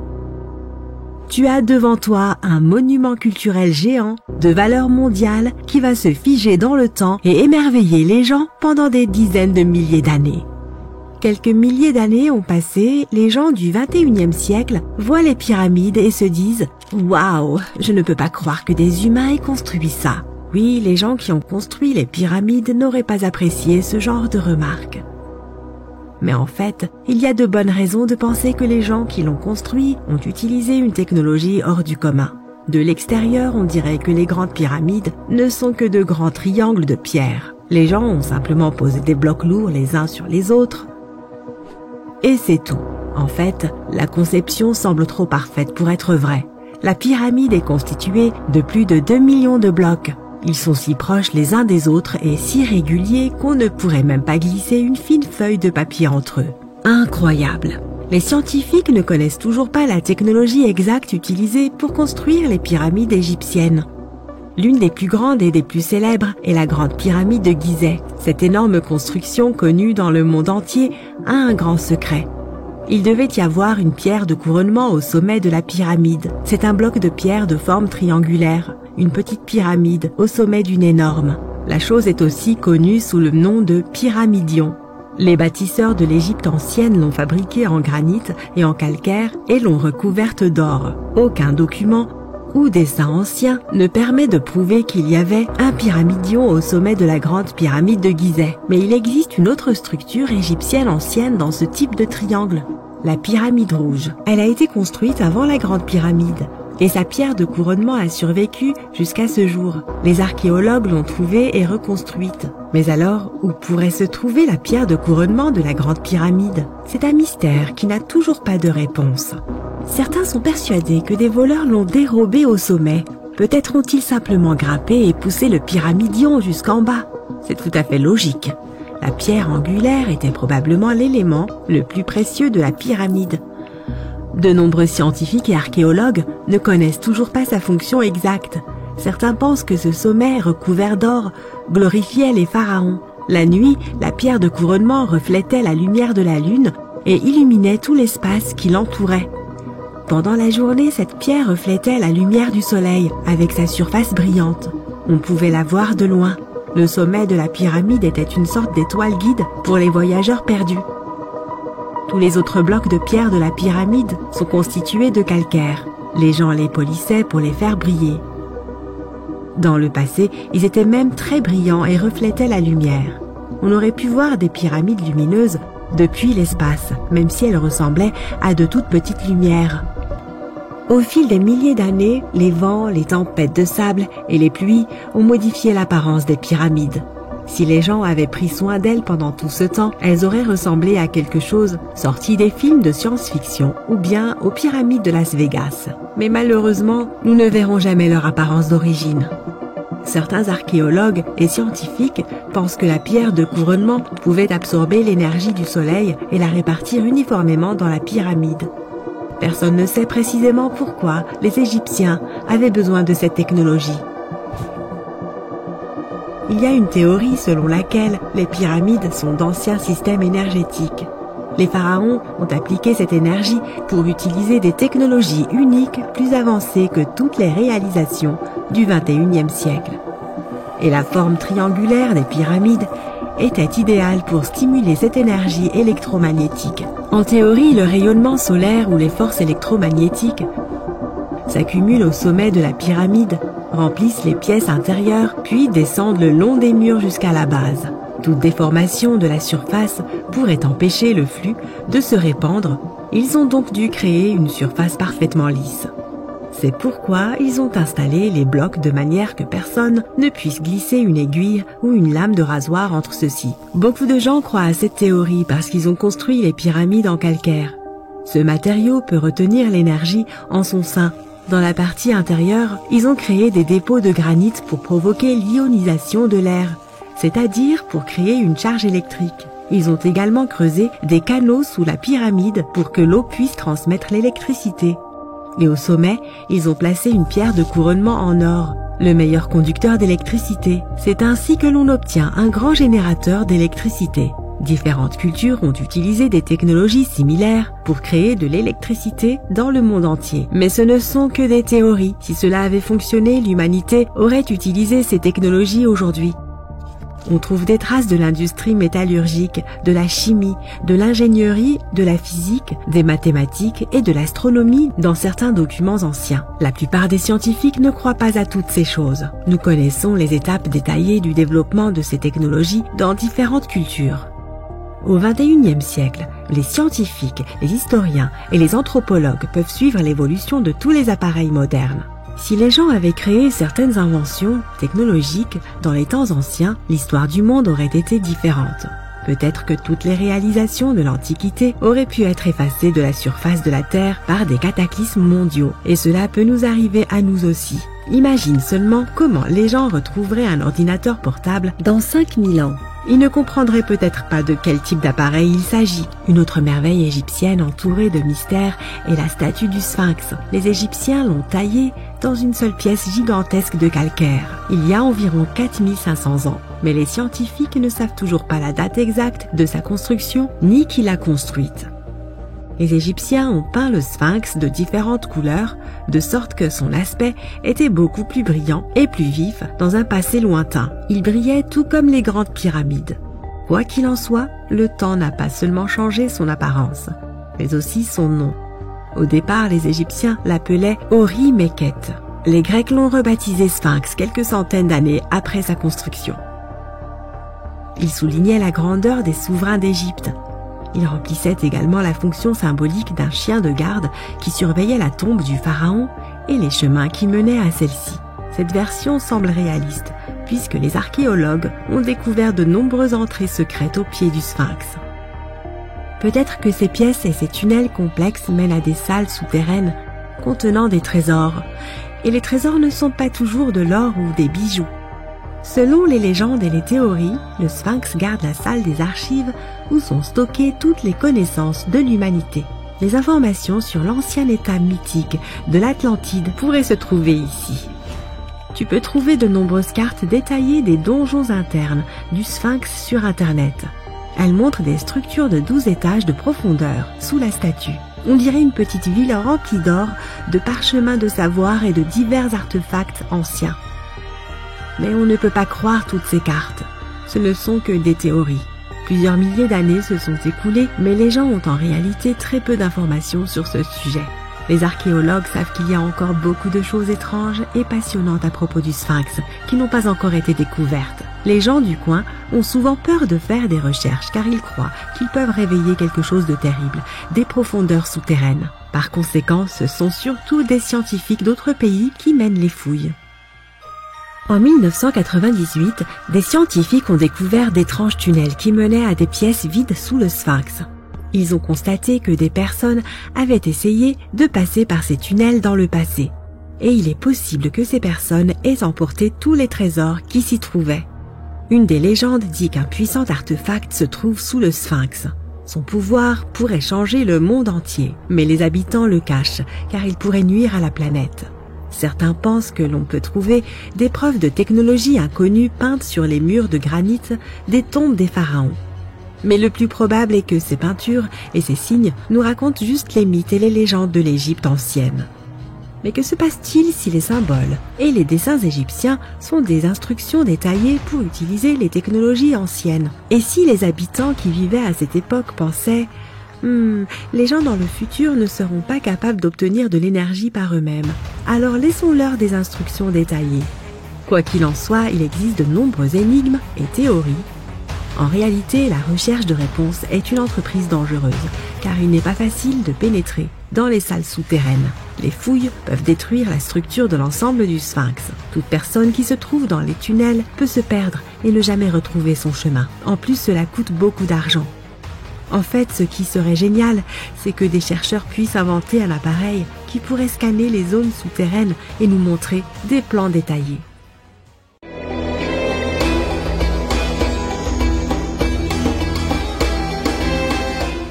Tu as devant toi un monument culturel géant de valeur mondiale qui va se figer dans le temps et émerveiller les gens pendant des dizaines de milliers d'années. Quelques milliers d'années ont passé, les gens du 21e siècle voient les pyramides et se disent « Waouh, je ne peux pas croire que des humains aient construit ça ». Oui, les gens qui ont construit les pyramides n'auraient pas apprécié ce genre de remarques. Mais en fait, il y a de bonnes raisons de penser que les gens qui l'ont construit ont utilisé une technologie hors du commun. De l'extérieur, on dirait que les grandes pyramides ne sont que de grands triangles de pierre. Les gens ont simplement posé des blocs lourds les uns sur les autres. Et c'est tout. En fait, la conception semble trop parfaite pour être vraie. La pyramide est constituée de plus de 2 millions de blocs. Ils sont si proches les uns des autres et si réguliers qu'on ne pourrait même pas glisser une fine feuille de papier entre eux. Incroyable! Les scientifiques ne connaissent toujours pas la technologie exacte utilisée pour construire les pyramides égyptiennes. L'une des plus grandes et des plus célèbres est la grande pyramide de Gizeh. Cette énorme construction connue dans le monde entier a un grand secret. Il devait y avoir une pierre de couronnement au sommet de la pyramide. C'est un bloc de pierre de forme triangulaire, une petite pyramide au sommet d'une énorme. La chose est aussi connue sous le nom de pyramidion. Les bâtisseurs de l'Égypte ancienne l'ont fabriquée en granit et en calcaire et l'ont recouverte d'or. Aucun document ou dessin ancien ne permet de prouver qu'il y avait un pyramidion au sommet de la grande pyramide de Gizeh. Mais il existe une autre structure égyptienne ancienne dans ce type de triangle, la pyramide rouge. Elle a été construite avant la grande pyramide et sa pierre de couronnement a survécu jusqu'à ce jour. Les archéologues l'ont trouvée et reconstruite. Mais alors, où pourrait se trouver la pierre de couronnement de la grande pyramide? C'est un mystère qui n'a toujours pas de réponse. Certains sont persuadés que des voleurs l'ont dérobée au sommet. Peut-être ont-ils simplement grimpé et poussé le pyramidion jusqu'en bas. C'est tout à fait logique. La pierre angulaire était probablement l'élément le plus précieux de la pyramide. De nombreux scientifiques et archéologues ne connaissent toujours pas sa fonction exacte. Certains pensent que ce sommet recouvert d'or glorifiait les pharaons. La nuit, la pierre de couronnement reflétait la lumière de la lune et illuminait tout l'espace qui l'entourait. Pendant la journée, cette pierre reflétait la lumière du soleil avec sa surface brillante. On pouvait la voir de loin. Le sommet de la pyramide était une sorte d'étoile guide pour les voyageurs perdus. Tous les autres blocs de pierre de la pyramide sont constitués de calcaire. Les gens les polissaient pour les faire briller. Dans le passé, ils étaient même très brillants et reflétaient la lumière. On aurait pu voir des pyramides lumineuses depuis l'espace, même si elles ressemblaient à de toutes petites lumières. Au fil des milliers d'années, les vents, les tempêtes de sable et les pluies ont modifié l'apparence des pyramides. Si les gens avaient pris soin d'elles pendant tout ce temps, elles auraient ressemblé à quelque chose sorti des films de science-fiction ou bien aux pyramides de Las Vegas. Mais malheureusement, nous ne verrons jamais leur apparence d'origine. Certains archéologues et scientifiques pensent que la pierre de couronnement pouvait absorber l'énergie du soleil et la répartir uniformément dans la pyramide. Personne ne sait précisément pourquoi les Égyptiens avaient besoin de cette technologie. Il y a une théorie selon laquelle les pyramides sont d'anciens systèmes énergétiques. Les pharaons ont appliqué cette énergie pour utiliser des technologies uniques plus avancées que toutes les réalisations du XXIe siècle. Et la forme triangulaire des pyramides était idéale pour stimuler cette énergie électromagnétique. En théorie, le rayonnement solaire ou les forces électromagnétiques s'accumulent au sommet de la pyramide, remplissent les pièces intérieures, puis descendent le long des murs jusqu'à la base. Toute déformation de la surface pourrait empêcher le flux de se répandre. Ils ont donc dû créer une surface parfaitement lisse. C'est pourquoi ils ont installé les blocs de manière que personne ne puisse glisser une aiguille ou une lame de rasoir entre ceux-ci. Beaucoup de gens croient à cette théorie parce qu'ils ont construit les pyramides en calcaire. Ce matériau peut retenir l'énergie en son sein. Dans la partie intérieure, ils ont créé des dépôts de granit pour provoquer l'ionisation de l'air, c'est-à-dire pour créer une charge électrique. Ils ont également creusé des canaux sous la pyramide pour que l'eau puisse transmettre l'électricité. Et au sommet, ils ont placé une pierre de couronnement en or, le meilleur conducteur d'électricité. C'est ainsi que l'on obtient un grand générateur d'électricité. Différentes cultures ont utilisé des technologies similaires pour créer de l'électricité dans le monde entier. Mais ce ne sont que des théories. Si cela avait fonctionné, l'humanité aurait utilisé ces technologies aujourd'hui. On trouve des traces de l'industrie métallurgique, de la chimie, de l'ingénierie, de la physique, des mathématiques et de l'astronomie dans certains documents anciens. La plupart des scientifiques ne croient pas à toutes ces choses. Nous connaissons les étapes détaillées du développement de ces technologies dans différentes cultures. Au XXIe siècle, les scientifiques, les historiens et les anthropologues peuvent suivre l'évolution de tous les appareils modernes. Si les gens avaient créé certaines inventions technologiques dans les temps anciens, l'histoire du monde aurait été différente. Peut-être que toutes les réalisations de l'Antiquité auraient pu être effacées de la surface de la Terre par des cataclysmes mondiaux, et cela peut nous arriver à nous aussi. Imagine seulement comment les gens retrouveraient un ordinateur portable dans 5000 ans. Ils ne comprendraient peut-être pas de quel type d'appareil il s'agit. Une autre merveille égyptienne entourée de mystères est la statue du Sphinx. Les Égyptiens l'ont taillée dans une seule pièce gigantesque de calcaire, il y a environ 4500 ans. Mais les scientifiques ne savent toujours pas la date exacte de sa construction, ni qui l'a construite. Les Égyptiens ont peint le Sphinx de différentes couleurs, de sorte que son aspect était beaucoup plus brillant et plus vif dans un passé lointain. Il brillait tout comme les grandes pyramides. Quoi qu'il en soit, le temps n'a pas seulement changé son apparence, mais aussi son nom. Au départ, les Égyptiens l'appelaient Ori-Mekhet. Les Grecs l'ont rebaptisé Sphinx quelques centaines d'années après sa construction. Il soulignait la grandeur des souverains d'Égypte. Il remplissait également la fonction symbolique d'un chien de garde qui surveillait la tombe du pharaon et les chemins qui menaient à celle-ci. Cette version semble réaliste, puisque les archéologues ont découvert de nombreuses entrées secrètes au pied du Sphinx. Peut-être que ces pièces et ces tunnels complexes mènent à des salles souterraines contenant des trésors, et les trésors ne sont pas toujours de l'or ou des bijoux. Selon les légendes et les théories, le Sphinx garde la salle des archives où sont stockées toutes les connaissances de l'humanité. Les informations sur l'ancien état mythique de l'Atlantide pourraient se trouver ici. Tu peux trouver de nombreuses cartes détaillées des donjons internes du Sphinx sur Internet. Elles montrent des structures de 12 étages de profondeur sous la statue. On dirait une petite ville remplie d'or, de parchemins de savoir et de divers artefacts anciens. Mais on ne peut pas croire toutes ces cartes. Ce ne sont que des théories. Plusieurs milliers d'années se sont écoulées, mais les gens ont en réalité très peu d'informations sur ce sujet. Les archéologues savent qu'il y a encore beaucoup de choses étranges et passionnantes à propos du Sphinx, qui n'ont pas encore été découvertes. Les gens du coin ont souvent peur de faire des recherches, car ils croient qu'ils peuvent réveiller quelque chose de terrible, des profondeurs souterraines. Par conséquent, ce sont surtout des scientifiques d'autres pays qui mènent les fouilles. En 1998, des scientifiques ont découvert d'étranges tunnels qui menaient à des pièces vides sous le Sphinx. Ils ont constaté que des personnes avaient essayé de passer par ces tunnels dans le passé. Et il est possible que ces personnes aient emporté tous les trésors qui s'y trouvaient. Une des légendes dit qu'un puissant artefact se trouve sous le Sphinx. Son pouvoir pourrait changer le monde entier, mais les habitants le cachent car il pourrait nuire à la planète. Certains pensent que l'on peut trouver des preuves de technologie inconnue peintes sur les murs de granit des tombes des pharaons. Mais le plus probable est que ces peintures et ces signes nous racontent juste les mythes et les légendes de l'Égypte ancienne. Mais que se passe-t-il si les symboles et les dessins égyptiens sont des instructions détaillées pour utiliser les technologies anciennes? Et si les habitants qui vivaient à cette époque pensaient les gens dans le futur ne seront pas capables d'obtenir de l'énergie par eux-mêmes. Alors laissons-leur des instructions détaillées. Quoi qu'il en soit, il existe de nombreuses énigmes et théories. En réalité, la recherche de réponses est une entreprise dangereuse, car il n'est pas facile de pénétrer dans les salles souterraines. Les fouilles peuvent détruire la structure de l'ensemble du Sphinx. Toute personne qui se trouve dans les tunnels peut se perdre et ne jamais retrouver son chemin. En plus, cela coûte beaucoup d'argent. En fait, ce qui serait génial, c'est que des chercheurs puissent inventer un appareil qui pourrait scanner les zones souterraines et nous montrer des plans détaillés.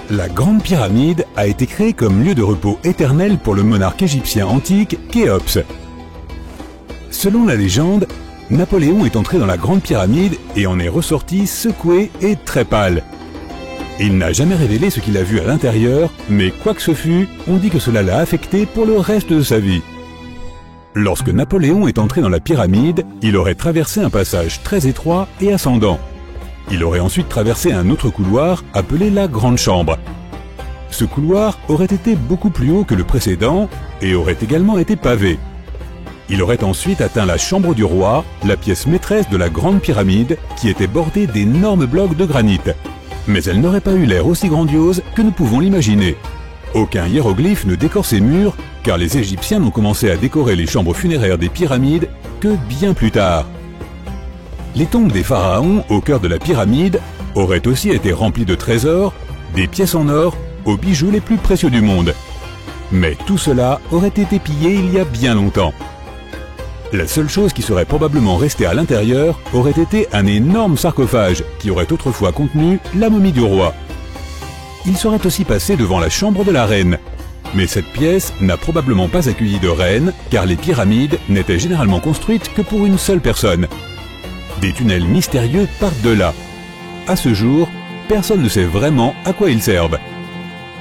La Grande Pyramide a été créée comme lieu de repos éternel pour le monarque égyptien antique Khéops. Selon la légende, Napoléon est entré dans la Grande Pyramide et en est ressorti secoué et très pâle. et il n'a jamais révélé ce qu'il a vu à l'intérieur, mais quoi que ce fût, on dit que cela l'a affecté pour le reste de sa vie. Lorsque Napoléon est entré dans la pyramide, il aurait traversé un passage très étroit et ascendant. Il aurait ensuite traversé un autre couloir appelé la Grande Chambre. Ce couloir aurait été beaucoup plus haut que le précédent et aurait également été pavé. Il aurait ensuite atteint la Chambre du Roi, la pièce maîtresse de la Grande Pyramide, qui était bordée d'énormes blocs de granit. Mais elle n'aurait pas eu l'air aussi grandiose que nous pouvons l'imaginer. Aucun hiéroglyphe ne décore ces murs, car les Égyptiens n'ont commencé à décorer les chambres funéraires des pyramides que bien plus tard. Les tombes des pharaons au cœur de la pyramide auraient aussi été remplies de trésors, des pièces en or, aux bijoux les plus précieux du monde. Mais tout cela aurait été pillé il y a bien longtemps. La seule chose qui serait probablement restée à l'intérieur aurait été un énorme sarcophage qui aurait autrefois contenu la momie du roi. Il serait aussi passé devant la chambre de la reine. Mais cette pièce n'a probablement pas accueilli de reine, car les pyramides n'étaient généralement construites que pour une seule personne. Des tunnels mystérieux partent de là. À ce jour, personne ne sait vraiment à quoi ils servent.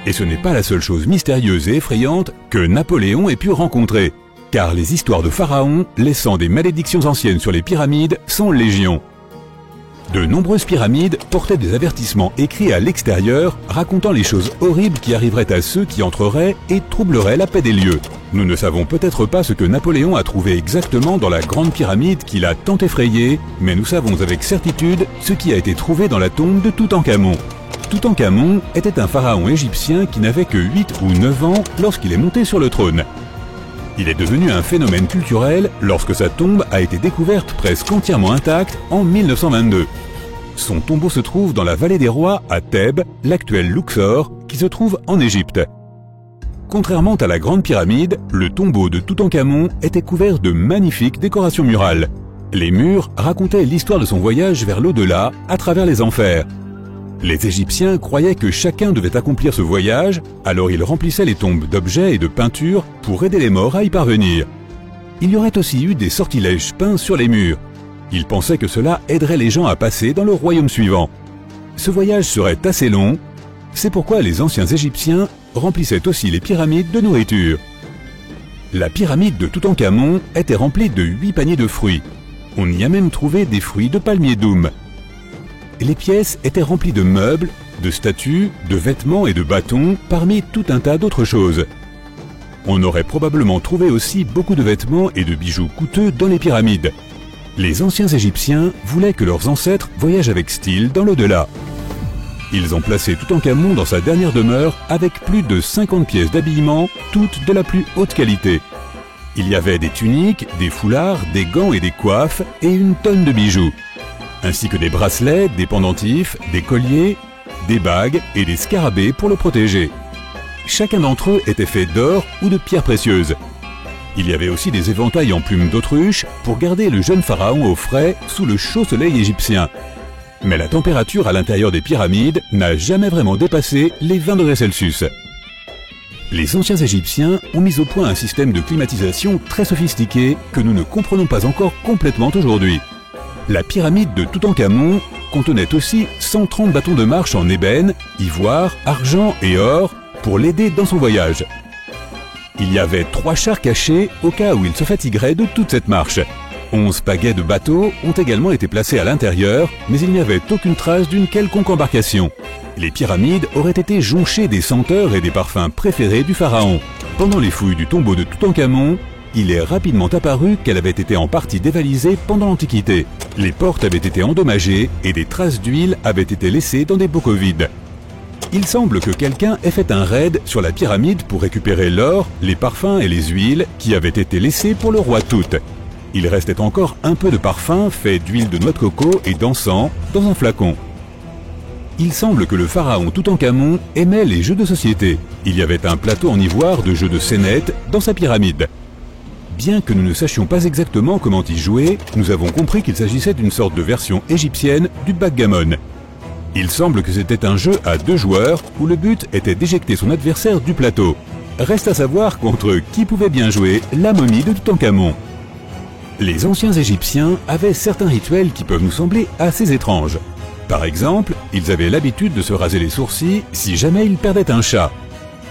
Et ce n'est pas la seule chose mystérieuse et effrayante que Napoléon ait pu rencontrer, car les histoires de pharaons laissant des malédictions anciennes sur les pyramides sont légion. De nombreuses pyramides portaient des avertissements écrits à l'extérieur racontant les choses horribles qui arriveraient à ceux qui entreraient et troubleraient la paix des lieux. Nous ne savons peut-être pas ce que Napoléon a trouvé exactement dans la grande pyramide qui l'a tant effrayé, mais nous savons avec certitude ce qui a été trouvé dans la tombe de Toutankhamon. Toutankhamon était un pharaon égyptien qui n'avait que 8 ou 9 ans lorsqu'il est monté sur le trône. Il est devenu un phénomène culturel lorsque sa tombe a été découverte presque entièrement intacte en 1922. Son tombeau se trouve dans la vallée des rois à Thèbes, l'actuel Luxor, qui se trouve en Égypte. Contrairement à la Grande Pyramide, le tombeau de Toutankhamon était couvert de magnifiques décorations murales. Les murs racontaient l'histoire de son voyage vers l'au-delà à travers les enfers. Les Égyptiens croyaient que chacun devait accomplir ce voyage, alors ils remplissaient les tombes d'objets et de peintures pour aider les morts à y parvenir. Il y aurait aussi eu des sortilèges peints sur les murs. Ils pensaient que cela aiderait les gens à passer dans le royaume suivant. Ce voyage serait assez long, c'est pourquoi les anciens Égyptiens remplissaient aussi les pyramides de nourriture. La pyramide de Toutankhamon était remplie de 8 paniers de fruits. On y a même trouvé des fruits de palmier doum. Les pièces étaient remplies de meubles, de statues, de vêtements et de bâtons, parmi tout un tas d'autres choses. On aurait probablement trouvé aussi beaucoup de vêtements et de bijoux coûteux dans les pyramides. Les anciens Égyptiens voulaient que leurs ancêtres voyagent avec style dans l'au-delà. Ils ont placé Toutankhamon dans sa dernière demeure avec plus de 50 pièces d'habillement, toutes de la plus haute qualité. Il y avait des tuniques, des foulards, des gants et des coiffes, et une tonne de bijoux, ainsi que des bracelets, des pendentifs, des colliers, des bagues et des scarabées pour le protéger. Chacun d'entre eux était fait d'or ou de pierres précieuses. Il y avait aussi des éventails en plumes d'autruche pour garder le jeune pharaon au frais sous le chaud soleil égyptien. Mais la température à l'intérieur des pyramides n'a jamais vraiment dépassé les 20 degrés Celsius. Les anciens Égyptiens ont mis au point un système de climatisation très sophistiqué que nous ne comprenons pas encore complètement aujourd'hui. La pyramide de Toutankhamon contenait aussi 130 bâtons de marche en ébène, ivoire, argent et or pour l'aider dans son voyage. Il y avait 3 chars cachés au cas où il se fatiguerait de toute cette marche. 11 pagaies de bateaux ont également été placés à l'intérieur, mais il n'y avait aucune trace d'une quelconque embarcation. Les pyramides auraient été jonchées des senteurs et des parfums préférés du pharaon. Pendant les fouilles du tombeau de Toutankhamon, il est rapidement apparu qu'elle avait été en partie dévalisée pendant l'Antiquité. Les portes avaient été endommagées et des traces d'huile avaient été laissées dans des bocaux vides. Il semble que quelqu'un ait fait un raid sur la pyramide pour récupérer l'or, les parfums et les huiles qui avaient été laissés pour le roi Tout. Il restait encore un peu de parfum fait d'huile de noix de coco et d'encens dans un flacon. Il semble que le pharaon Toutankhamon aimait les jeux de société. Il y avait un plateau en ivoire de jeux de scénettes dans sa pyramide. Bien que nous ne sachions pas exactement comment y jouer, nous avons compris qu'il s'agissait d'une sorte de version égyptienne du backgammon. Il semble que c'était un jeu à 2 joueurs où le but était d'éjecter son adversaire du plateau. Reste à savoir contre qui pouvait bien jouer la momie de Toutankhamon. Les anciens Égyptiens avaient certains rituels qui peuvent nous sembler assez étranges. Par exemple, ils avaient l'habitude de se raser les sourcils si jamais ils perdaient un chat.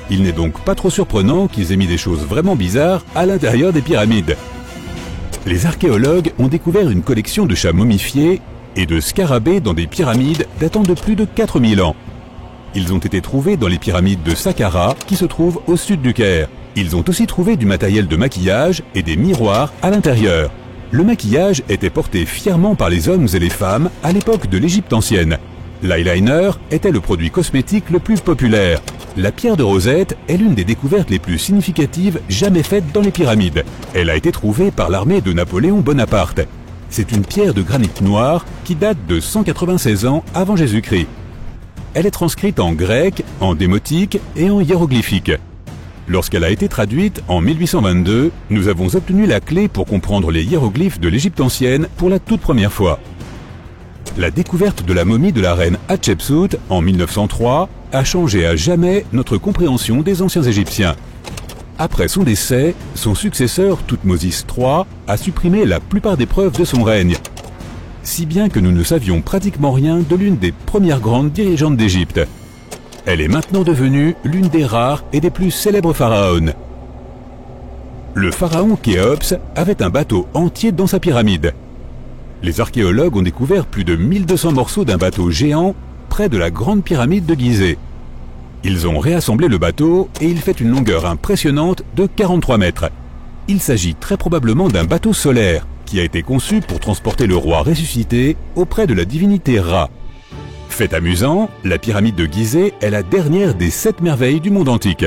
Il n'est donc pas trop surprenant qu'ils aient mis des choses vraiment bizarres à l'intérieur des pyramides. Les archéologues ont découvert une collection de chats momifiés et de scarabées dans des pyramides datant de plus de 4000 ans. Ils ont été trouvés dans les pyramides de Saqqara qui se trouvent au sud du Caire. Ils ont aussi trouvé du matériel de maquillage et des miroirs à l'intérieur. Le maquillage était porté fièrement par les hommes et les femmes à l'époque de l'Égypte ancienne. L'eyeliner était le produit cosmétique le plus populaire. La pierre de Rosette est l'une des découvertes les plus significatives jamais faites dans les pyramides. Elle a été trouvée par l'armée de Napoléon Bonaparte. C'est une pierre de granit noir qui date de 196 ans avant Jésus-Christ. Elle est transcrite en grec, en démotique et en hiéroglyphique. Lorsqu'elle a été traduite en 1822, nous avons obtenu la clé pour comprendre les hiéroglyphes de l'Égypte ancienne pour la toute première fois. La découverte de la momie de la reine Hatshepsut en 1903 a changé à jamais notre compréhension des anciens Égyptiens. Après son décès, son successeur Thoutmôsis III a supprimé la plupart des preuves de son règne, si bien que nous ne savions pratiquement rien de l'une des premières grandes dirigeantes d'Égypte. Elle est maintenant devenue l'une des rares et des plus célèbres pharaons. Le pharaon Khéops avait un bateau entier dans sa pyramide. Les archéologues ont découvert plus de 1200 morceaux d'un bateau géant près de la grande pyramide de Gizeh. Ils ont réassemblé le bateau et il fait une longueur impressionnante de 43 mètres. Il s'agit très probablement d'un bateau solaire qui a été conçu pour transporter le roi ressuscité auprès de la divinité Ra. Fait amusant, la pyramide de Gizeh est la dernière des 7 merveilles du monde antique.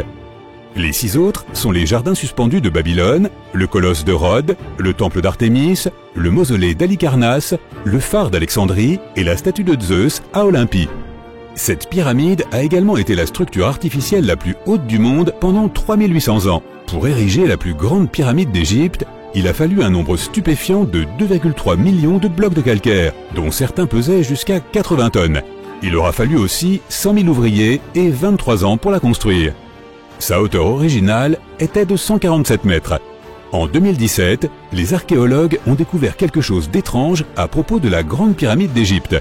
Les 6 autres sont les jardins suspendus de Babylone, le colosse de Rhodes, le temple d'Artémis, le mausolée d'Halicarnasse, le phare d'Alexandrie et la statue de Zeus à Olympie. Cette pyramide a également été la structure artificielle la plus haute du monde pendant 3800 ans. Pour ériger la plus grande pyramide d'Égypte, il a fallu un nombre stupéfiant de 2,3 millions de blocs de calcaire, dont certains pesaient jusqu'à 80 tonnes. Il aura fallu aussi 100 000 ouvriers et 23 ans pour la construire. Sa hauteur originale était de 147 mètres. En 2017, les archéologues ont découvert quelque chose d'étrange à propos de la grande pyramide d'Égypte.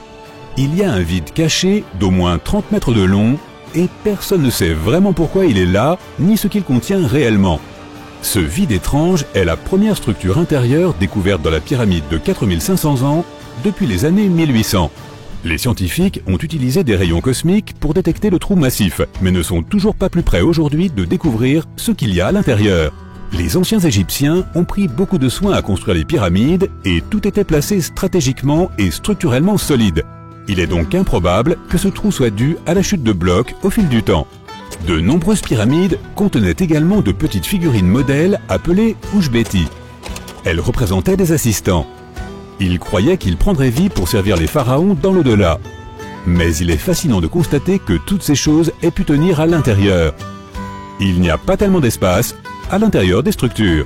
Il y a un vide caché d'au moins 30 mètres de long et personne ne sait vraiment pourquoi il est là ni ce qu'il contient réellement. Ce vide étrange est la première structure intérieure découverte dans la pyramide de 4500 ans depuis les années 1800. Les scientifiques ont utilisé des rayons cosmiques pour détecter le trou massif, mais ne sont toujours pas plus près aujourd'hui de découvrir ce qu'il y a à l'intérieur. Les anciens Égyptiens ont pris beaucoup de soin à construire les pyramides et tout était placé stratégiquement et structurellement solide. Il est donc improbable que ce trou soit dû à la chute de blocs au fil du temps. De nombreuses pyramides contenaient également de petites figurines modèles appelées Ushbeti. Elles représentaient des assistants. Ils croyaient qu'ils prendraient vie pour servir les pharaons dans l'au-delà. Mais il est fascinant de constater que toutes ces choses aient pu tenir à l'intérieur. Il n'y a pas tellement d'espace à l'intérieur des structures.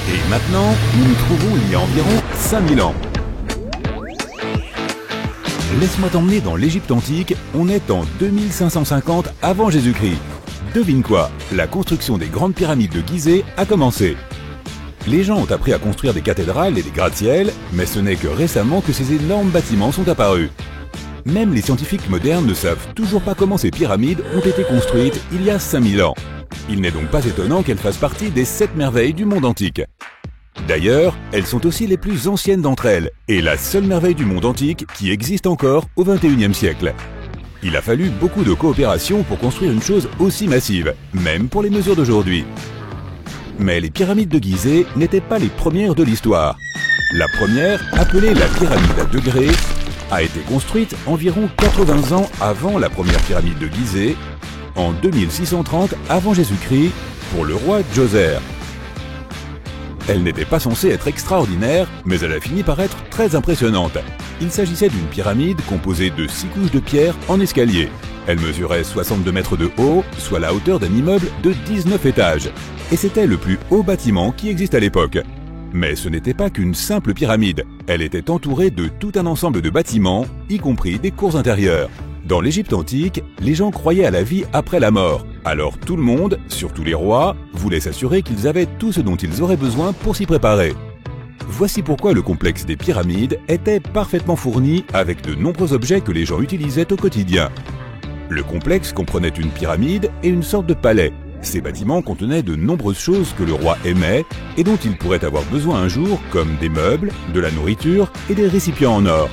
Et maintenant, nous nous trouvons il y a environ 5000 ans. Laisse-moi t'emmener dans l'Égypte antique, on est en 2550 avant Jésus-Christ. Devine quoi, la construction des grandes pyramides de Gizeh a commencé. Les gens ont appris à construire des cathédrales et des gratte-ciels, mais ce n'est que récemment que ces énormes bâtiments sont apparus. Même les scientifiques modernes ne savent toujours pas comment ces pyramides ont été construites il y a 5000 ans. Il n'est donc pas étonnant qu'elles fassent partie des 7 merveilles du monde antique. D'ailleurs, elles sont aussi les plus anciennes d'entre elles, et la seule merveille du monde antique qui existe encore au XXIe siècle. Il a fallu beaucoup de coopération pour construire une chose aussi massive, même pour les mesures d'aujourd'hui. Mais les pyramides de Gizeh n'étaient pas les premières de l'histoire. La première, appelée la pyramide à degrés, a été construite environ 80 ans avant la première pyramide de Gizeh, en 2630 avant Jésus-Christ, pour le roi Djoser. Elle n'était pas censée être extraordinaire, mais elle a fini par être très impressionnante. Il s'agissait d'une pyramide composée de 6 couches de pierre en escalier. Elle mesurait 62 mètres de haut, soit la hauteur d'un immeuble de 19 étages. Et c'était le plus haut bâtiment qui existe à l'époque. Mais ce n'était pas qu'une simple pyramide. Elle était entourée de tout un ensemble de bâtiments, y compris des cours intérieures. Dans l'Égypte antique, les gens croyaient à la vie après la mort. Alors tout le monde, surtout les rois, voulait s'assurer qu'ils avaient tout ce dont ils auraient besoin pour s'y préparer. Voici pourquoi le complexe des pyramides était parfaitement fourni avec de nombreux objets que les gens utilisaient au quotidien. Le complexe comprenait une pyramide et une sorte de palais. Ces bâtiments contenaient de nombreuses choses que le roi aimait et dont il pourrait avoir besoin un jour, comme des meubles, de la nourriture et des récipients en or.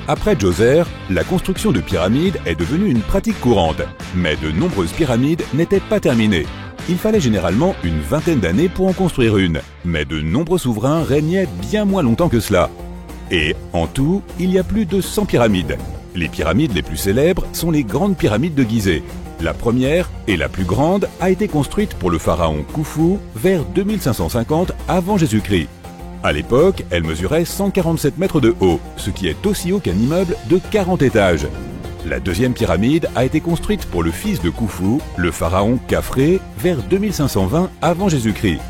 Après Djoser, la construction de pyramides est devenue une pratique courante, mais de nombreuses pyramides n'étaient pas terminées. Il fallait généralement une vingtaine d'années pour en construire une, mais de nombreux souverains régnaient bien moins longtemps que cela. Et en tout, il y a plus de 100 pyramides. Les pyramides les plus célèbres sont les grandes pyramides de Gizeh. La première, et la plus grande, a été construite pour le pharaon Khufu vers 2550 avant Jésus-Christ. À l'époque, elle mesurait 147 mètres de haut, ce qui est aussi haut qu'un immeuble de 40 étages. La deuxième pyramide a été construite pour le fils de Khufu, le pharaon Khafré, vers 2520 avant Jésus-Christ.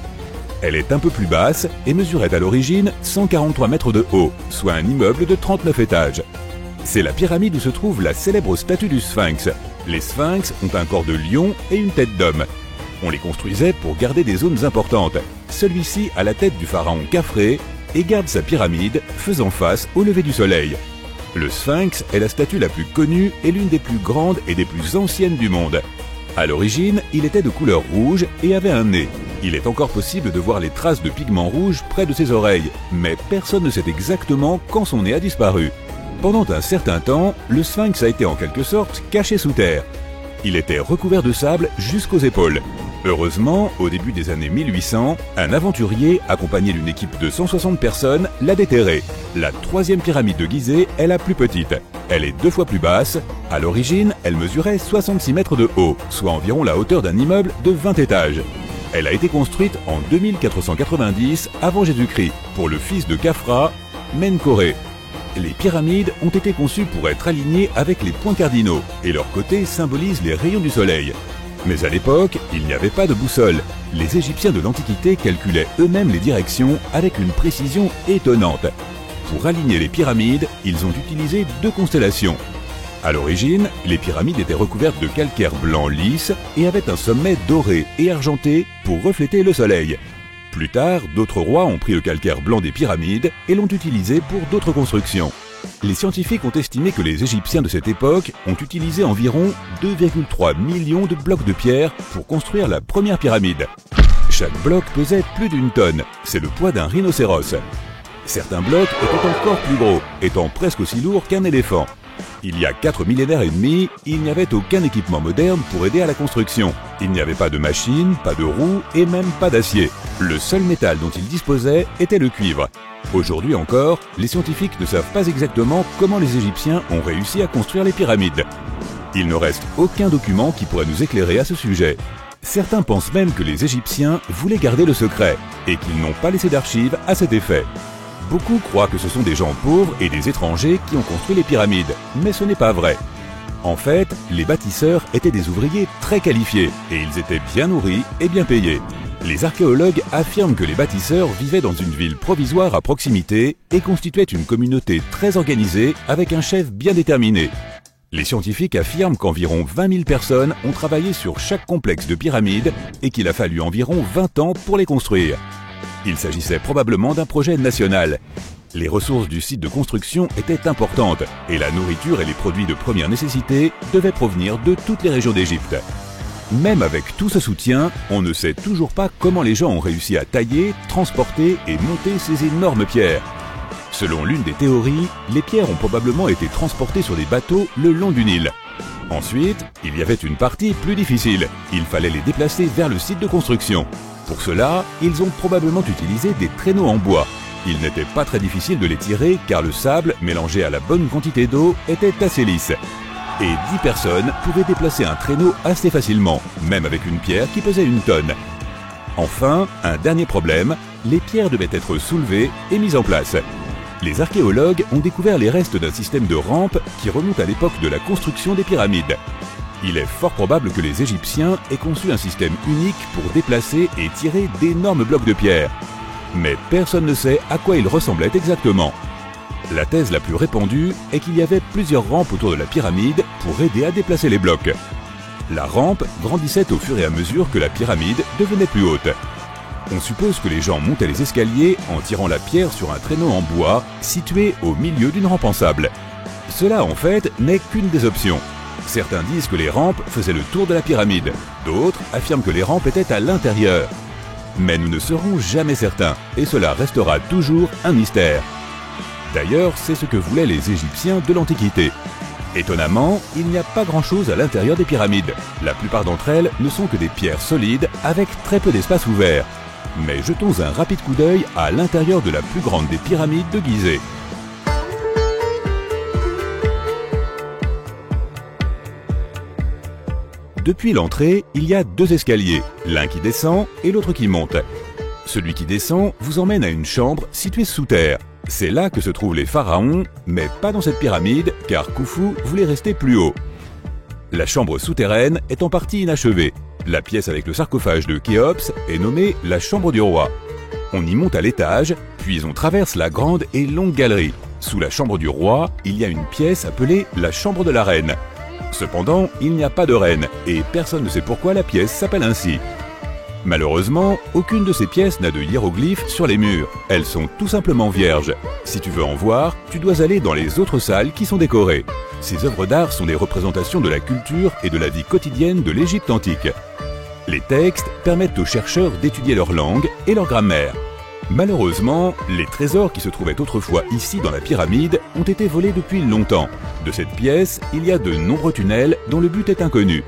Elle est un peu plus basse et mesurait à l'origine 143 mètres de haut, soit un immeuble de 39 étages. C'est la pyramide où se trouve la célèbre statue du Sphinx. Les Sphinx ont un corps de lion et une tête d'homme. On les construisait pour garder des zones importantes. Celui-ci a la tête du pharaon Khafré et garde sa pyramide faisant face au lever du soleil. Le Sphinx est la statue la plus connue et l'une des plus grandes et des plus anciennes du monde. À l'origine, il était de couleur rouge et avait un nez. Il est encore possible de voir les traces de pigments rouges près de ses oreilles, mais personne ne sait exactement quand son nez a disparu. Pendant un certain temps, le Sphinx a été en quelque sorte caché sous terre. Il était recouvert de sable jusqu'aux épaules. Heureusement, au début des années 1800, un aventurier, accompagné d'une équipe de 160 personnes, l'a déterré. La troisième pyramide de Gizeh est la plus petite. Elle est 2 fois plus basse. À l'origine, elle mesurait 66 mètres de haut, soit environ la hauteur d'un immeuble de 20 étages. Elle a été construite en 2490 avant Jésus-Christ pour le fils de Khafra, Menkaure. Les pyramides ont été conçues pour être alignées avec les points cardinaux et leurs côtés symbolisent les rayons du soleil. Mais à l'époque, il n'y avait pas de boussole. Les Égyptiens de l'Antiquité calculaient eux-mêmes les directions avec une précision étonnante. Pour aligner les pyramides, ils ont utilisé 2 constellations. À l'origine, les pyramides étaient recouvertes de calcaire blanc lisse et avaient un sommet doré et argenté pour refléter le soleil. Plus tard, d'autres rois ont pris le calcaire blanc des pyramides et l'ont utilisé pour d'autres constructions. Les scientifiques ont estimé que les Égyptiens de cette époque ont utilisé environ 2,3 millions de blocs de pierre pour construire la première pyramide. Chaque bloc pesait plus d'1 tonne, c'est le poids d'un rhinocéros. Certains blocs étaient encore plus gros, étant presque aussi lourds qu'un éléphant. Il y a 4 millénaires et demi, il n'y avait aucun équipement moderne pour aider à la construction. Il n'y avait pas de machines, pas de roues et même pas d'acier. Le seul métal dont ils disposaient était le cuivre. Aujourd'hui encore, les scientifiques ne savent pas exactement comment les Égyptiens ont réussi à construire les pyramides. Il ne reste aucun document qui pourrait nous éclairer à ce sujet. Certains pensent même que les Égyptiens voulaient garder le secret et qu'ils n'ont pas laissé d'archives à cet effet. Beaucoup croient que ce sont des gens pauvres et des étrangers qui ont construit les pyramides, mais ce n'est pas vrai. En fait, les bâtisseurs étaient des ouvriers très qualifiés et ils étaient bien nourris et bien payés. Les archéologues affirment que les bâtisseurs vivaient dans une ville provisoire à proximité et constituaient une communauté très organisée avec un chef bien déterminé. Les scientifiques affirment qu'environ 20 000 personnes ont travaillé sur chaque complexe de pyramides et qu'il a fallu environ 20 ans pour les construire. Il s'agissait probablement d'un projet national. Les ressources du site de construction étaient importantes et la nourriture et les produits de première nécessité devaient provenir de toutes les régions d'Égypte. Même avec tout ce soutien, on ne sait toujours pas comment les gens ont réussi à tailler, transporter et monter ces énormes pierres. Selon l'une des théories, les pierres ont probablement été transportées sur des bateaux le long du Nil. Ensuite, il y avait une partie plus difficile. Il fallait les déplacer vers le site de construction. Pour cela, ils ont probablement utilisé des traîneaux en bois. Il n'était pas très difficile de les tirer car le sable, mélangé à la bonne quantité d'eau, était assez lisse. Et 10 personnes pouvaient déplacer un traîneau assez facilement, même avec une pierre qui pesait 1 tonne. Enfin, un dernier problème, les pierres devaient être soulevées et mises en place. Les archéologues ont découvert les restes d'un système de rampes qui remonte à l'époque de la construction des pyramides. Il est fort probable que les Égyptiens aient conçu un système unique pour déplacer et tirer d'énormes blocs de pierre. Mais personne ne sait à quoi il ressemblait exactement. La thèse la plus répandue est qu'il y avait plusieurs rampes autour de la pyramide pour aider à déplacer les blocs. La rampe grandissait au fur et à mesure que la pyramide devenait plus haute. On suppose que les gens montaient les escaliers en tirant la pierre sur un traîneau en bois situé au milieu d'une rampe en sable. Cela en fait n'est qu'une des options. Certains disent que les rampes faisaient le tour de la pyramide, d'autres affirment que les rampes étaient à l'intérieur. Mais nous ne serons jamais certains, et cela restera toujours un mystère. D'ailleurs, c'est ce que voulaient les Égyptiens de l'Antiquité. Étonnamment, il n'y a pas grand-chose à l'intérieur des pyramides. La plupart d'entre elles ne sont que des pierres solides avec très peu d'espace ouvert. Mais jetons un rapide coup d'œil à l'intérieur de la plus grande des pyramides de Gizeh. Depuis l'entrée, il y a 2 escaliers, l'un qui descend et l'autre qui monte. Celui qui descend vous emmène à une chambre située sous terre. C'est là que se trouvent les pharaons, mais pas dans cette pyramide, car Khufu voulait rester plus haut. La chambre souterraine est en partie inachevée. La pièce avec le sarcophage de Khéops est nommée la chambre du roi. On y monte à l'étage, puis on traverse la grande et longue galerie. Sous la chambre du roi, il y a une pièce appelée la chambre de la reine. Cependant, il n'y a pas de reine, et personne ne sait pourquoi la pièce s'appelle ainsi. Malheureusement, aucune de ces pièces n'a de hiéroglyphes sur les murs. Elles sont tout simplement vierges. Si tu veux en voir, tu dois aller dans les autres salles qui sont décorées. Ces œuvres d'art sont des représentations de la culture et de la vie quotidienne de l'Égypte antique. Les textes permettent aux chercheurs d'étudier leur langue et leur grammaire. Malheureusement, les trésors qui se trouvaient autrefois ici dans la pyramide ont été volés depuis longtemps. De cette pièce, il y a de nombreux tunnels dont le but est inconnu.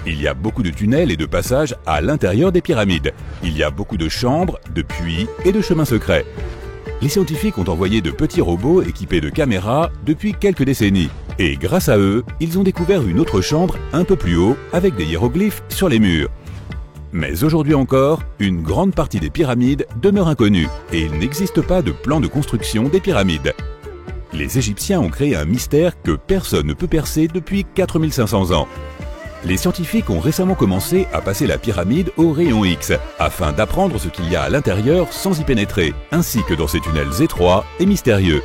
Il y a beaucoup de tunnels et de passages à l'intérieur des pyramides. Il y a beaucoup de chambres, de puits et de chemins secrets. Les scientifiques ont envoyé de petits robots équipés de caméras depuis quelques décennies. Et grâce à eux, ils ont découvert une autre chambre un peu plus haut avec des hiéroglyphes sur les murs. Mais aujourd'hui encore, une grande partie des pyramides demeure inconnue et il n'existe pas de plan de construction des pyramides. Les Égyptiens ont créé un mystère que personne ne peut percer depuis 4500 ans. Les scientifiques ont récemment commencé à passer la pyramide au rayon X afin d'apprendre ce qu'il y a à l'intérieur sans y pénétrer, ainsi que dans ces tunnels étroits et mystérieux.